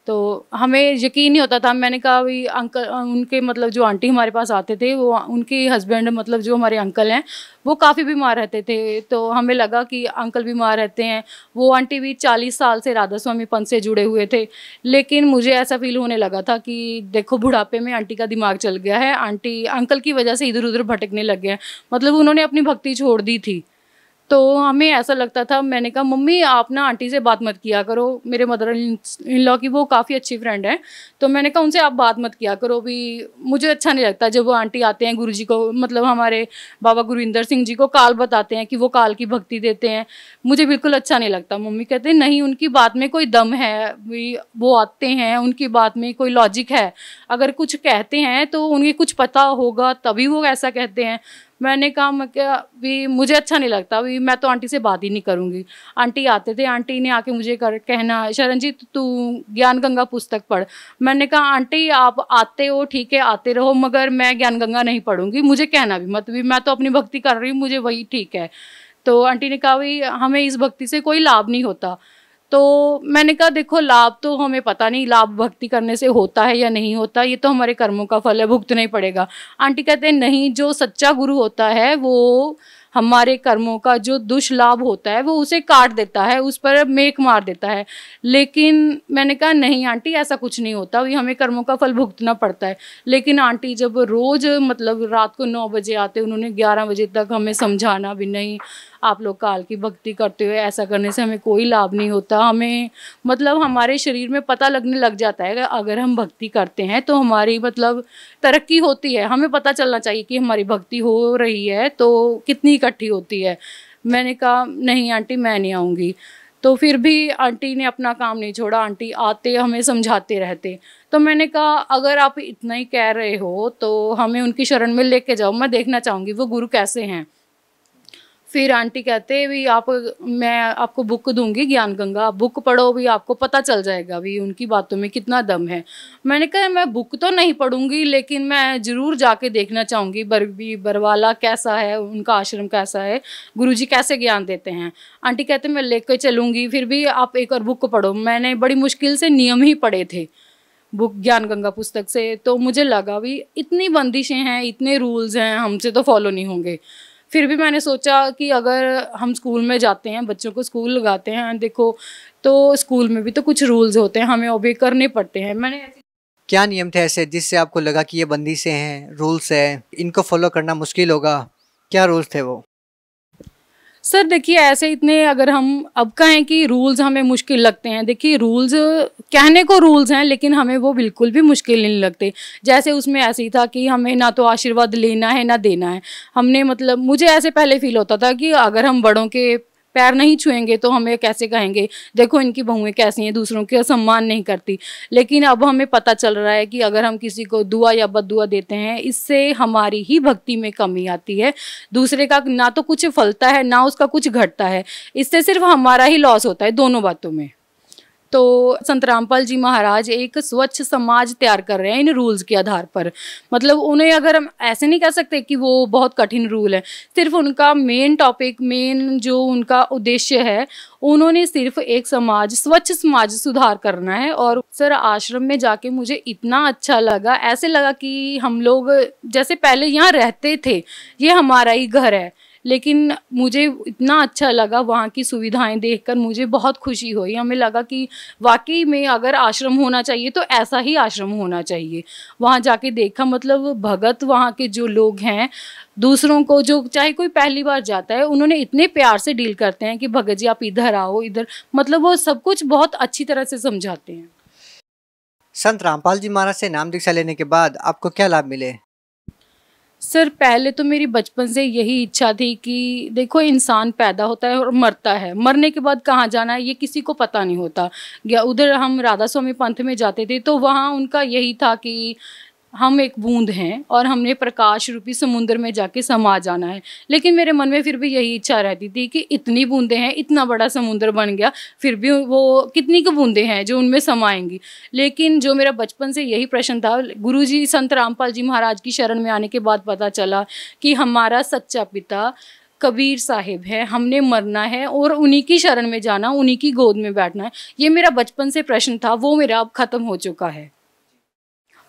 तो हमें यकीन नहीं होता था। मैंने कहा भाई अंकल, उनके मतलब जो आंटी हमारे पास आते थे वो उनके हस्बैंड मतलब जो हमारे अंकल हैं वो काफ़ी बीमार रहते थे। तो हमें लगा कि अंकल बीमार रहते हैं। वो आंटी भी 40 साल से राधा स्वामी पंथ से जुड़े हुए थे। लेकिन मुझे ऐसा फील होने लगा था कि देखो बुढ़ापे में आंटी का दिमाग चल गया है, आंटी अंकल की वजह से इधर उधर भटकने लग गए हैं, मतलब उन्होंने अपनी भक्ति छोड़ दी थी। तो हमें ऐसा लगता था। मैंने कहा मम्मी आप ना आंटी से बात मत किया करो। मेरे मदर इन लॉ की वो काफ़ी अच्छी फ्रेंड है, तो मैंने कहा उनसे आप बात मत किया करो भी, मुझे अच्छा नहीं लगता जब वो आंटी आते हैं गुरुजी को, मतलब हमारे बाबा गुरविंदर सिंह जी को काल बताते हैं कि वो काल की भक्ति देते हैं, मुझे बिल्कुल अच्छा नहीं लगता। मम्मी कहते हैं नहीं, उनकी बात में कोई दम है, वो आते हैं, उनकी बात में कोई लॉजिक है, अगर कुछ कहते हैं तो उन्हें कुछ पता होगा तभी वो ऐसा कहते हैं। मैंने कहा मैं क्या भी, मुझे अच्छा नहीं लगता भी, मैं तो आंटी से बात ही नहीं करूँगी। आंटी आते थे, आंटी ने आके मुझे कहना शरणजीत तू ज्ञान गंगा पुस्तक पढ़। मैंने कहा आंटी आप आते हो ठीक है, आते रहो, मगर मैं ज्ञान गंगा नहीं पढ़ूंगी, मुझे कहना भी मत भी, मैं तो अपनी भक्ति कर रही हूँ, मुझे वही ठीक है। तो आंटी ने कहा भाई हमें इस भक्ति से कोई लाभ नहीं होता। तो मैंने कहा देखो लाभ तो हमें पता नहीं, लाभ भक्ति करने से होता है या नहीं होता, ये तो हमारे कर्मों का फल है, भुगतना ही पड़ेगा। आंटी कहते हैं नहीं, जो सच्चा गुरु होता है वो हमारे कर्मों का जो दुष्लाभ होता है वो उसे काट देता है, उस पर मेक मार देता है। लेकिन मैंने कहा नहीं आंटी ऐसा कुछ नहीं होता, भी हमें कर्मों का फल भुगतना पड़ता है। लेकिन आंटी जब रोज़ मतलब रात को 9 बजे आते, उन्होंने 11 बजे तक हमें समझाना भी नहीं आप लोग काल की भक्ति करते हुए ऐसा करने से हमें कोई लाभ नहीं होता। हमें मतलब हमारे शरीर में पता लगने लग जाता है कि अगर हम भक्ति करते हैं तो हमारी मतलब तरक्की होती है। हमें पता चलना चाहिए कि हमारी भक्ति हो रही है तो कितनी इकट्ठी होती है। मैंने कहा नहीं आंटी मैं नहीं आऊँगी। तो फिर भी आंटी ने अपना काम नहीं छोड़ा, आंटी आते हमें समझाते रहते। तो मैंने कहा अगर आप इतना ही कह रहे हो तो हमें उनकी शरण में लेके जाओ, मैं देखना चाहूँगी वो गुरु कैसे हैं। फिर आंटी कहते भी मैं आपको बुक दूंगी ज्ञान गंगा, आप बुक पढ़ो भी, आपको पता चल जाएगा भी उनकी बातों में कितना दम है। मैंने कहा मैं बुक तो नहीं पढ़ूंगी लेकिन मैं ज़रूर जाके देखना चाहूँगी बरवाला कैसा है, उनका आश्रम कैसा है, गुरुजी कैसे ज्ञान देते हैं। आंटी कहते मैं लेकर चलूँगी, फिर भी आप एक और बुक पढ़ो। मैंने बड़ी मुश्किल से नियम ही पढ़े थे बुक ज्ञान गंगा पुस्तक से, तो मुझे लगा भी इतनी बंदिशें हैं, इतने रूल्स हैं, हमसे तो फॉलो नहीं होंगे। फिर भी मैंने सोचा कि अगर हम स्कूल में जाते हैं, बच्चों को स्कूल लगाते हैं, देखो तो स्कूल में भी तो कुछ रूल्स होते हैं, हमें ओबे करने पड़ते हैं। मैंने क्या नियम थे ऐसे जिससे आपको लगा कि ये बंदिशें हैं, रूल्स हैं, इनको फॉलो करना मुश्किल होगा? क्या रूल्स थे वो? सर देखिए ऐसे इतने अगर हम अब कहें कि रूल्स हमें मुश्किल लगते हैं, देखिए रूल्स कहने को रूल्स हैं लेकिन हमें वो बिल्कुल भी मुश्किल नहीं लगते। जैसे उसमें ऐसे ही था कि हमें ना तो आशीर्वाद लेना है ना देना है। हमने मतलब मुझे ऐसे पहले फील होता था कि अगर हम बड़ों के पैर नहीं छुएंगे तो हमें कैसे कहेंगे देखो इनकी बहुएं कैसी हैं, दूसरों का सम्मान नहीं करती। लेकिन अब हमें पता चल रहा है कि अगर हम किसी को दुआ या बद्दुआ देते हैं इससे हमारी ही भक्ति में कमी आती है, दूसरे का ना तो कुछ फलता है ना उसका कुछ घटता है, इससे सिर्फ हमारा ही लॉस होता है दोनों बातों में। तो संत रामपाल जी महाराज एक स्वच्छ समाज तैयार कर रहे हैं इन रूल्स के आधार पर। मतलब उन्हें अगर हम ऐसे नहीं कह सकते कि वो बहुत कठिन रूल है, सिर्फ उनका मेन टॉपिक, मेन जो उनका उद्देश्य है, उन्होंने सिर्फ एक समाज, स्वच्छ समाज सुधार करना है। और सर आश्रम में जाके मुझे इतना अच्छा लगा, ऐसे लगा कि हम लोग जैसे पहले यहाँ रहते थे, ये हमारा ही घर है। लेकिन मुझे इतना अच्छा लगा वहाँ की सुविधाएं देखकर, मुझे बहुत खुशी हुई। हमें लगा कि वाकई में अगर आश्रम होना चाहिए तो ऐसा ही आश्रम होना चाहिए। वहाँ जाके देखा मतलब भगत वहाँ के जो लोग हैं, दूसरों को जो चाहे कोई पहली बार जाता है उन्होंने इतने प्यार से डील करते हैं कि भगत जी आप इधर आओ इधर, मतलब वो सब कुछ बहुत अच्छी तरह से समझाते हैं। संत रामपाल जी महाराज से नाम दीक्षा लेने के बाद आपको क्या लाभ मिले? सर पहले तो मेरी बचपन से यही इच्छा थी कि देखो इंसान पैदा होता है और मरता है, मरने के बाद कहाँ जाना है ये किसी को पता नहीं होता। उधर हम राधा स्वामी पंथ में जाते थे तो वहाँ उनका यही था कि हम एक बूंद हैं और हमने प्रकाश रूपी समुद्र में जाके समा जाना है। लेकिन मेरे मन में फिर भी यही इच्छा रहती थी कि इतनी बूंदें हैं, इतना बड़ा समुद्र बन गया, फिर भी वो कितनी की बूंदें हैं जो उनमें समाएंगी। लेकिन जो मेरा बचपन से यही प्रश्न था, गुरुजी संत रामपाल जी महाराज की शरण में आने के बाद पता चला कि हमारा सच्चा पिता कबीर साहिब है, हमने मरना है और उन्हीं की शरण में जाना, उन्हीं की गोद में बैठना है। ये मेरा बचपन से प्रश्न था, वो मेरा अब ख़त्म हो चुका है।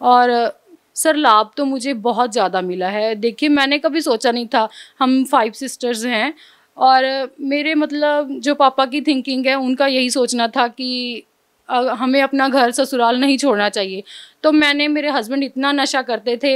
और सर लाभ तो मुझे बहुत ज़्यादा मिला है। देखिए मैंने कभी सोचा नहीं था, हम 5 सिस्टर्स हैं और मेरे मतलब जो पापा की थिंकिंग है उनका यही सोचना था कि हमें अपना घर ससुराल नहीं छोड़ना चाहिए। तो मेरे हस्बैंड इतना नशा करते थे,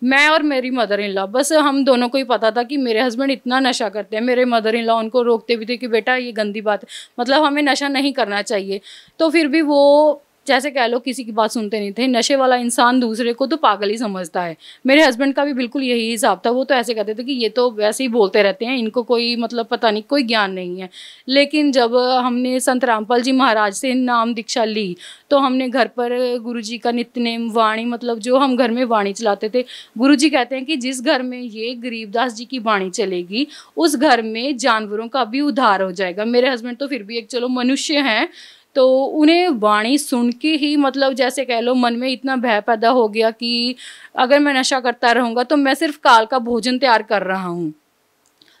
मैं और मेरी मदर इन लॉ, बस हम दोनों को ही पता था कि मेरे हस्बैंड इतना नशा करते हैं। मेरे मदर इन लॉ उनको रोकते भी थे कि बेटा ये गंदी बात है, मतलब हमें नशा नहीं करना चाहिए। तो फिर भी वो जैसे कह लो किसी की बात सुनते नहीं थे। नशे वाला इंसान दूसरे को तो पागल ही समझता है। मेरे हस्बैंड का भी बिल्कुल यही हिसाब था, वो तो ऐसे कहते थे कि ये तो वैसे ही बोलते रहते हैं, इनको कोई मतलब पता नहीं, कोई ज्ञान नहीं है। लेकिन जब हमने संत रामपाल जी महाराज से नाम दीक्षा ली तो हमने घर पर गुरुजी का नित्यनेम वाणी, मतलब जो हम घर में वाणी चलाते थे, गुरुजी कहते हैं कि जिस घर में ये गरीबदास जी की वाणी चलेगी उस घर में जानवरों का भी उद्धार हो जाएगा। मेरे हस्बैंड तो फिर भी एक चलो मनुष्य हैं, तो उन्हें वाणी सुन के ही मतलब जैसे कह लो मन में इतना भय पैदा हो गया कि अगर मैं नशा करता रहूँगा तो मैं सिर्फ काल का भोजन तैयार कर रहा हूँ।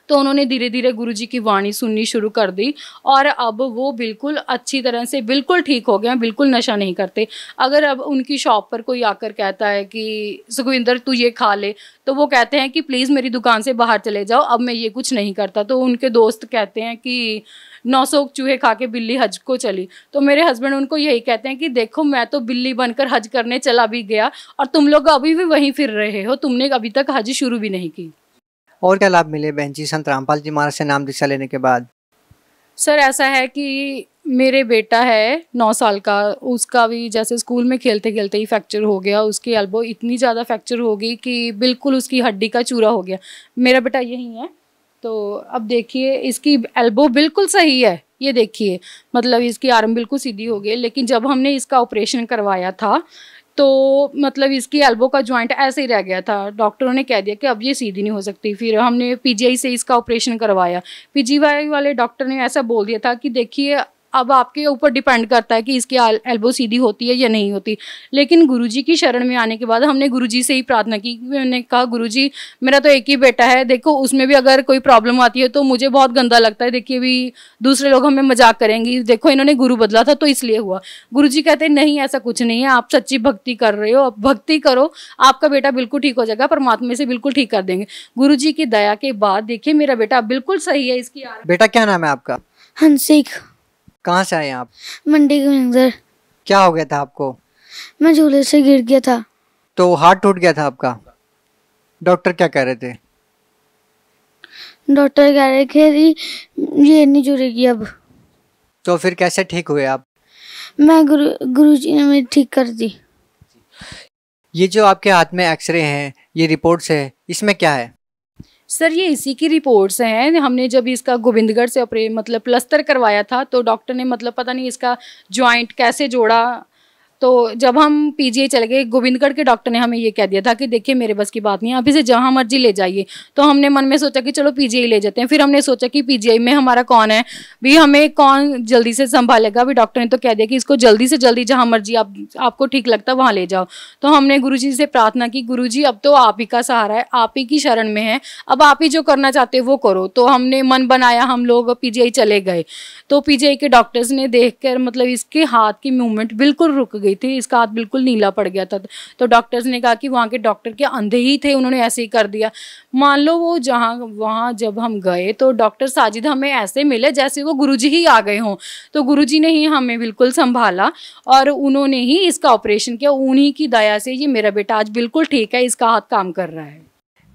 तो उन्होंने धीरे धीरे गुरुजी की वाणी सुननी शुरू कर दी और अब वो बिल्कुल अच्छी तरह से बिल्कुल ठीक हो गए हैं, बिल्कुल नशा नहीं करते। अगर अब उनकी शॉप पर कोई आकर कहता है कि सुखविंदर तू ये खा ले, तो वो कहते हैं कि प्लीज़ मेरी दुकान से बाहर चले जाओ, अब मैं ये कुछ नहीं करता। तो उनके दोस्त कहते हैं कि 900 चूहे खा के बिल्ली हज को चली। तो मेरे हस्बैंड उनको यही कहते हैं कि देखो मैं तो बिल्ली बनकर हज करने चला भी गया और तुम लोग अभी भी वहीं फिर रहे हो, तुमने अभी तक हज शुरू भी नहीं की। और क्या लाभ मिले बहन जी संत रामपाल जी महाराज से नाम दीक्षा लेने के बाद? सर ऐसा है कि मेरे बेटा है 9 साल का, उसका भी जैसे स्कूल में खेलते खेलते ही फ्रैक्चर हो गया। उसकी एल्बो इतनी ज़्यादा फ्रैक्चर हो गई कि बिल्कुल उसकी हड्डी का चूरा हो गया। मेरा बेटा यही है, तो अब देखिए इसकी एल्बो बिल्कुल सही है, ये देखिए मतलब इसकी आर्म बिल्कुल सीधी हो गई, लेकिन जब हमने इसका ऑपरेशन करवाया था तो मतलब इसकी एल्बो का जॉइंट ऐसे ही रह गया था। डॉक्टरों ने कह दिया कि अब ये सीधी नहीं हो सकती। फिर हमने पीजीआई से इसका ऑपरेशन करवाया। पीजीआई वाले डॉक्टर ने ऐसा बोल दिया था कि देखिए अब आपके ऊपर डिपेंड करता है कि इसकी एल्बो सीधी होती है या नहीं होती। लेकिन गुरुजी की शरण में आने के बाद हमने गुरुजी से ही प्रार्थना की। मैंने कहा गुरुजी मेरा तो एक ही बेटा है, देखो उसमें भी अगर कोई प्रॉब्लम आती है तो मुझे बहुत गंदा लगता है। देखिए भी दूसरे लोग हमें मजाक करेंगे, देखो इन्होंने गुरु बदला था तो इसलिए हुआ। गुरुजी कहते नहीं ऐसा कुछ नहीं है, आप सच्ची भक्ति कर रहे हो, भक्ति करो, आपका बेटा बिल्कुल ठीक हो जाएगा, परमात्मा से बिल्कुल ठीक कर देंगे। गुरुजी की दया के बाद देखिए मेरा बेटा बिल्कुल सही है। इसकी बेटा क्या नाम है आपका? हंसिक। कहाँ से आए आप? मंडी के अंदर। क्या हो गया था आपको? मैं झूले से गिर गया था। तो हाथ टूट गया था आपका? डॉक्टर क्या कह रहे थे? डॉक्टर कह रहे थे ये नहीं जुड़ेगी अब। तो फिर कैसे ठीक हुए आप? मैं गुरुजी ने मेरी ठीक कर दी। ये जो आपके हाथ में एक्सरे हैं, ये रिपोर्ट्स है, इसमें क्या है? सर ये इसी की रिपोर्ट्स हैं। हमने जब इसका गोविंदगढ़ से मतलब प्लस्तर करवाया था तो डॉक्टर ने मतलब पता नहीं इसका जॉइंट कैसे जोड़ा। तो जब हम पीजीआई चले गए, गोविंदगढ़ के डॉक्टर ने हमें ये कह दिया था कि देखिए मेरे बस की बात नहीं है, आप इसे जहाँ मर्जी ले जाइए। तो हमने मन में सोचा कि चलो पीजीआई ले जाते हैं। फिर हमने सोचा कि पीजीआई में हमारा कौन है भी, हमें कौन जल्दी से संभालेगा भी। डॉक्टर ने तो कह दिया कि इसको जल्दी से जल्दी जहाँ मर्जी आपको ठीक लगता है वहाँ ले जाओ। तो हमने गुरुजी से प्रार्थना की, गुरुजी अब तो आप ही का सहारा है, आप ही की शरण में है, अब आप ही जो करना चाहते हो वो करो। तो हमने मन बनाया, हम लोग पीजीआई चले गए। तो पीजीआई के डॉक्टर्स ने देखकर मतलब इसके हाथ की मूवमेंट बिल्कुल रुक गई थी, इसका हाथ बिल्कुल नीला पड़ गया था। तो डॉक्टर्स ने कहा कि वहाँ के डॉक्टर के अंधे ही थे, उन्होंने ऐसे ही कर दिया। मान लो वो वहाँ जब हम गए तो डॉक्टर साजिद हमें ऐसे मिले जैसे वो गुरुजी ही आ गए हों। तो गुरुजी ने ही हमें बिल्कुल संभाला और उन्होंने ही इसका ऑपरेशन किया। उन्हीं की दया से ये मेरा बेटा आज बिल्कुल ठीक है, इसका हाथ काम कर रहा है।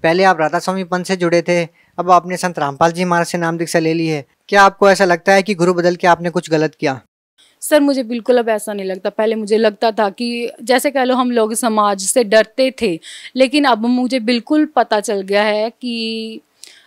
पहले आप राधा स्वामी पंथ से जुड़े थे, अब आपने संत रामपाल जी महाराज से नाम दीक्षा ले ली है। क्या आपको ऐसा लगता है कि गुरु बदल के आपने कुछ गलत किया? सर मुझे बिल्कुल अब ऐसा नहीं लगता। पहले मुझे लगता था कि जैसे कह लो हम लोग समाज से डरते थे, लेकिन अब मुझे बिल्कुल पता चल गया है कि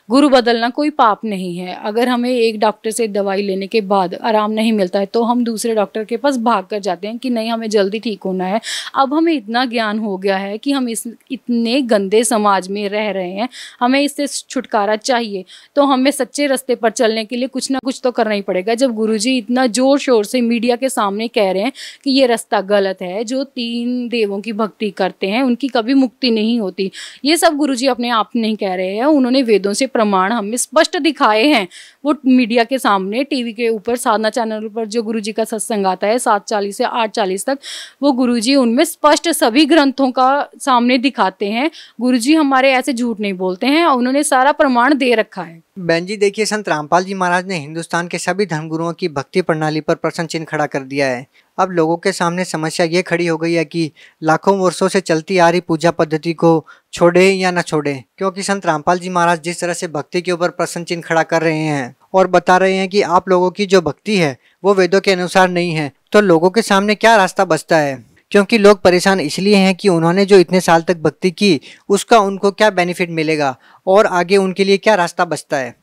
गुरु बदलना कोई पाप नहीं है। अगर हमें एक डॉक्टर से दवाई लेने के बाद आराम नहीं मिलता है तो हम दूसरे डॉक्टर के पास भाग कर जाते हैं कि नहीं हमें जल्दी ठीक होना है। अब हमें इतना ज्ञान हो गया है कि हम इस इतने गंदे समाज में रह रहे हैं, हमें इससे छुटकारा चाहिए। तो हमें सच्चे रास्ते पर चलने के लिए कुछ ना कुछ तो करना ही पड़ेगा। जब गुरुजी इतना ज़ोर शोर से मीडिया के सामने कह रहे हैं कि ये रास्ता गलत है, जो 3 देवों की भक्ति करते हैं उनकी कभी मुक्ति नहीं होती, ये सब गुरुजी अपने आप नहीं कह रहे हैं, उन्होंने वेदों से प्रमाण हमें स्पष्ट दिखाए हैं। वो मीडिया के सामने टीवी के ऊपर साधना चैनल पर जो गुरुजी का सत्संग आता है 7:40 से 8:40 तक, वो गुरुजी उनमें स्पष्ट सभी ग्रंथों का सामने दिखाते हैं। गुरुजी हमारे ऐसे झूठ नहीं बोलते हैं, उन्होंने सारा प्रमाण दे रखा है। बहन जी देखिए, संत रामपाल जी महाराज ने हिंदुस्तान के सभी धर्मगुरुओं की भक्ति प्रणाली पर प्रश्न चिन्ह खड़ा कर दिया है। अब लोगों के सामने समस्या ये खड़ी हो गई है कि लाखों वर्षों से चलती आ रही पूजा पद्धति को छोड़े या न छोड़े, क्योंकि संत रामपाल जी महाराज जिस तरह से भक्ति के ऊपर प्रश्न चिन्ह खड़ा कर रहे हैं और बता रहे हैं कि आप लोगों की जो भक्ति है वो वेदों के अनुसार नहीं है, तो लोगों के सामने क्या रास्ता बचता है? क्योंकि लोग परेशान इसलिए हैं कि उन्होंने जो इतने साल तक भक्ति की उसका उनको क्या बेनिफिट मिलेगा और आगे उनके लिए क्या रास्ता बचता है।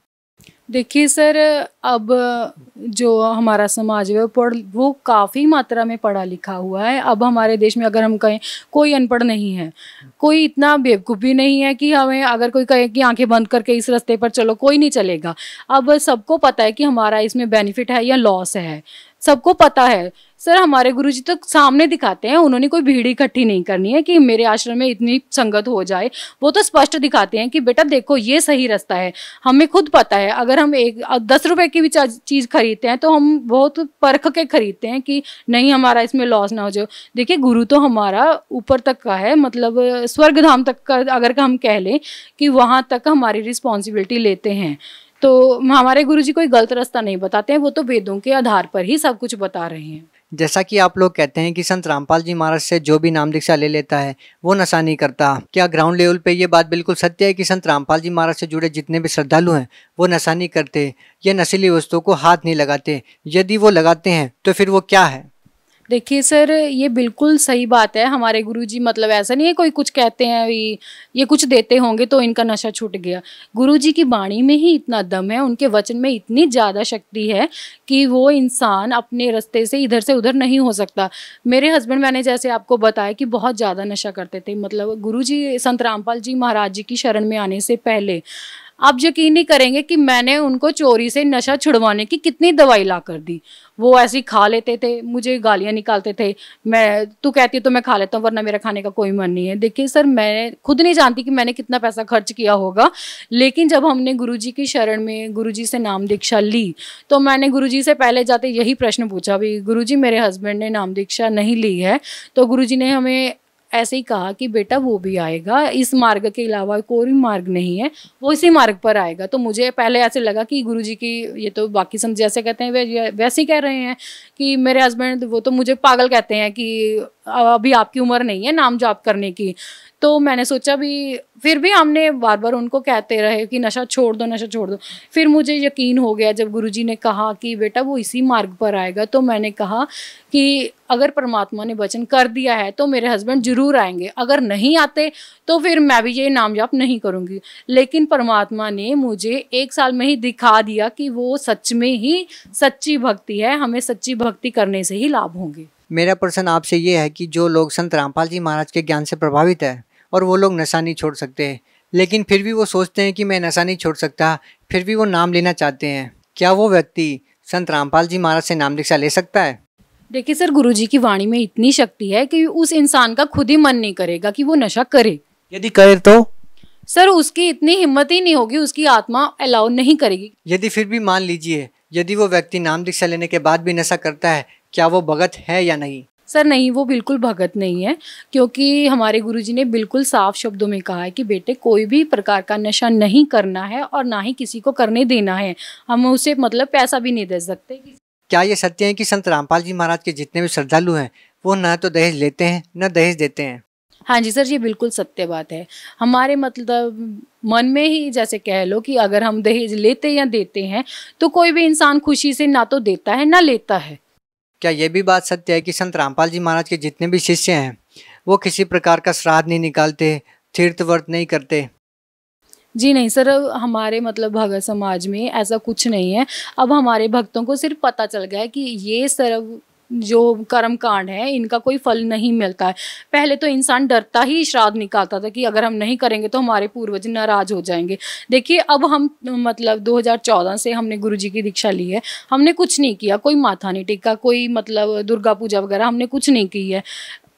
देखिए सर, अब जो हमारा समाज है वो काफ़ी मात्रा में पढ़ा लिखा हुआ है। अब हमारे देश में अगर हम कहें कोई अनपढ़ नहीं है, कोई इतना बेवकूफ़ भी नहीं है कि हमें अगर कोई कहे कि आंखें बंद करके इस रास्ते पर चलो, कोई नहीं चलेगा। अब सबको पता है कि हमारा इसमें बेनिफिट है या लॉस है, सबको पता है। सर हमारे गुरुजी तो सामने दिखाते हैं, उन्होंने कोई भीड़ इकट्ठी नहीं करनी है कि मेरे आश्रम में इतनी संगत हो जाए, वो तो स्पष्ट दिखाते हैं कि बेटा देखो ये सही रास्ता है। हमें खुद पता है, अगर हम 10 रुपए की भी चीज़ खरीदते हैं तो हम बहुत परख के खरीदते हैं कि नहीं हमारा इसमें लॉस ना हो जाए। देखिए गुरु तो हमारा ऊपर तक का है, मतलब स्वर्ग धाम तक का अगर हम कह लें कि वहाँ तक हमारी रिस्पॉन्सिबिलिटी लेते हैं। तो हमारे गुरुजी कोई गलत रास्ता नहीं बताते हैं, वो तो वेदों के आधार पर ही सब कुछ बता रहे हैं। जैसा कि आप लोग कहते हैं कि संत रामपाल जी महाराज से जो भी नाम दीक्षा ले लेता है वो नशा नहीं करता, क्या ग्राउंड लेवल पे ये बात बिल्कुल सत्य है कि संत रामपाल जी महाराज से जुड़े जितने भी श्रद्धालु हैं वो नशा नहीं करते, ये नशीली वस्तुओं को हाथ नहीं लगाते? यदि वो लगाते हैं तो फिर वो क्या है? देखिए सर, ये बिल्कुल सही बात है। हमारे गुरुजी मतलब ऐसा नहीं है कोई कुछ कहते हैं ये कुछ देते होंगे तो इनका नशा छूट गया। गुरुजी की वाणी में ही इतना दम है, उनके वचन में इतनी ज़्यादा शक्ति है कि वो इंसान अपने रास्ते से इधर से उधर नहीं हो सकता। मेरे हस्बैंड, मैंने जैसे आपको बताया कि बहुत ज़्यादा नशा करते थे। मतलब गुरुजी संत रामपाल जी महाराज जी की शरण में आने से पहले आप यकीन नहीं करेंगे कि मैंने उनको चोरी से नशा छुड़वाने की कितनी दवाई ला कर दी। वो ऐसे ही खा लेते थे, मुझे गालियां निकालते थे। तू कहती है तो मैं खा लेता हूँ, वरना मेरा खाने का कोई मन नहीं है। देखिए सर, मैं खुद नहीं जानती कि मैंने कितना पैसा खर्च किया होगा, लेकिन जब हमने गुरुजी की शरण में गुरुजी से नाम दीक्षा ली तो मैंने गुरुजी से पहले जाते यही प्रश्न पूछा, भाई गुरुजी मेरे हस्बैंड ने नाम दीक्षा नहीं ली है। तो गुरुजी ने हमें ऐसे ही कहा कि बेटा वो भी आएगा, इस मार्ग के अलावा कोई मार्ग नहीं है, वो इसी मार्ग पर आएगा। तो मुझे पहले ऐसे लगा कि गुरुजी की ये तो बाकी संत जैसे कहते हैं वैसे ही कह रहे हैं कि मेरे हस्बैंड वो तो मुझे पागल कहते हैं कि अभी आपकी उम्र नहीं है नाम जाप करने की। तो मैंने सोचा भी, फिर भी हमने बार बार उनको कहते रहे कि नशा छोड़ दो, नशा छोड़ दो। फिर मुझे यकीन हो गया जब गुरुजी ने कहा कि बेटा वो इसी मार्ग पर आएगा। तो मैंने कहा कि अगर परमात्मा ने वचन कर दिया है तो मेरे हस्बैंड जरूर आएंगे, अगर नहीं आते तो फिर मैं भी ये नाम जाप नहीं करूँगी। लेकिन परमात्मा ने मुझे 1 साल में ही दिखा दिया कि वो सच में ही सच्ची भक्ति है, हमें सच्ची भक्ति करने से ही लाभ होंगे। मेरा प्रश्न आपसे ये है कि जो लोग संत रामपाल जी महाराज के ज्ञान से प्रभावित है और वो लोग नशा नहीं छोड़ सकते, लेकिन फिर भी वो सोचते हैं कि मैं नशा नहीं छोड़ सकता, फिर भी वो नाम लेना चाहते हैं, क्या वो व्यक्ति संत रामपाल जी महाराज से नाम दीक्षा ले सकता है? देखिए सर, गुरुजी की वाणी में इतनी शक्ति है कि उस इंसान का खुद ही मन नहीं करेगा कि वो नशा करे। यदि करे तो सर उसकी इतनी हिम्मत ही नहीं होगी, उसकी आत्मा अलाउ नहीं करेगी। यदि फिर भी मान लीजिए यदि वो व्यक्ति नाम दीक्षा लेने के बाद भी नशा करता है, क्या वो भगत है या नहीं? सर नहीं, वो बिल्कुल भगत नहीं है, क्योंकि हमारे गुरुजी ने बिल्कुल साफ शब्दों में कहा है कि बेटे कोई भी प्रकार का नशा नहीं करना है और ना ही किसी को करने देना है। हम उसे मतलब पैसा भी नहीं दे सकते। क्या ये सत्य है कि संत रामपाल जी महाराज के जितने भी श्रद्धालु हैं वो न तो दहेज लेते हैं न दहेज देते हैं? हाँ जी सर, ये बिल्कुल सत्य बात है। हमारे मतलब मन में ही जैसे कह लो कि अगर हम दहेज लेते या देते हैं तो कोई भी इंसान खुशी से ना तो देता है ना लेता है। क्या ये भी बात सत्य है कि संत रामपाल जी महाराज के जितने भी शिष्य हैं वो किसी प्रकार का श्राद्ध नहीं निकालते, तीर्थ व्रत नहीं करते? जी नहीं सर, हमारे मतलब भगत समाज में ऐसा कुछ नहीं है। अब हमारे भक्तों को सिर्फ पता चल गया है कि ये सर्व जो कर्म कांड है इनका कोई फल नहीं मिलता है। पहले तो इंसान डरता ही श्राद्ध निकालता था कि अगर हम नहीं करेंगे तो हमारे पूर्वज नाराज हो जाएंगे। देखिए अब हम मतलब 2014 से हमने गुरुजी की दीक्षा ली है, हमने कुछ नहीं किया, कोई माथा नहीं टेका, कोई मतलब दुर्गा पूजा वगैरह हमने कुछ नहीं की है।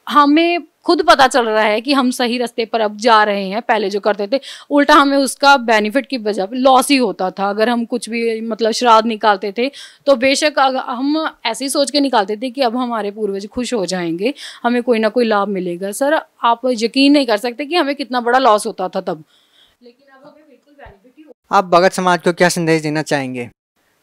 हमें खुद पता चल रहा है कि हम सही रास्ते पर अब जा रहे हैं। पहले जो करते थे उल्टा हमें उसका बेनिफिट की बजाय लॉस ही होता था। अगर हम कुछ भी मतलब श्राद्ध निकालते थे तो बेशक हम ऐसे ही सोच के निकालते थे कि अब हमारे पूर्वज खुश हो जाएंगे, हमें कोई ना कोई लाभ मिलेगा। सर आप यकीन नहीं कर सकते कि हमें कितना बड़ा लॉस होता था तब, लेकिन अब हमें बिल्कुल बेनिफिट ही होता है। आप भगत समाज को क्या संदेश देना चाहेंगे?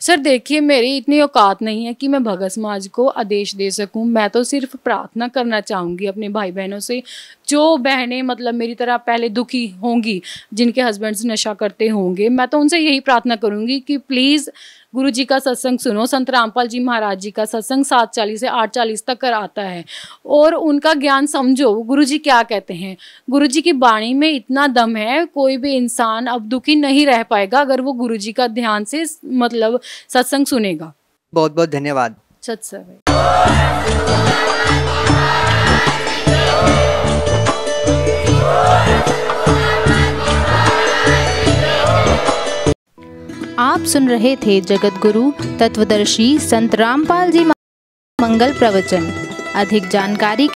सर देखिए, मेरी इतनी औकात नहीं है कि मैं भगत समाज को आदेश दे सकूं। मैं तो सिर्फ प्रार्थना करना चाहूँगी अपने भाई बहनों से, जो बहनें मतलब मेरी तरह पहले दुखी होंगी, जिनके हस्बैंड्स नशा करते होंगे, मैं तो उनसे यही प्रार्थना करूँगी कि प्लीज़ गुरुजी का सत्संग सुनो। संत रामपाल जी महाराज जी का सत्संग 7:40 से 8:40 तक कर आता है और उनका ज्ञान समझो। गुरुजी क्या कहते हैं, गुरुजी की वाणी में इतना दम है, कोई भी इंसान अब दुखी नहीं रह पाएगा अगर वो गुरुजी का ध्यान से मतलब सत्संग सुनेगा। बहुत बहुत धन्यवाद। सत्संग आप सुन रहे थे जगत गुरु तत्वदर्शी संत रामपाल जी मंगल प्रवचन। अधिक जानकारी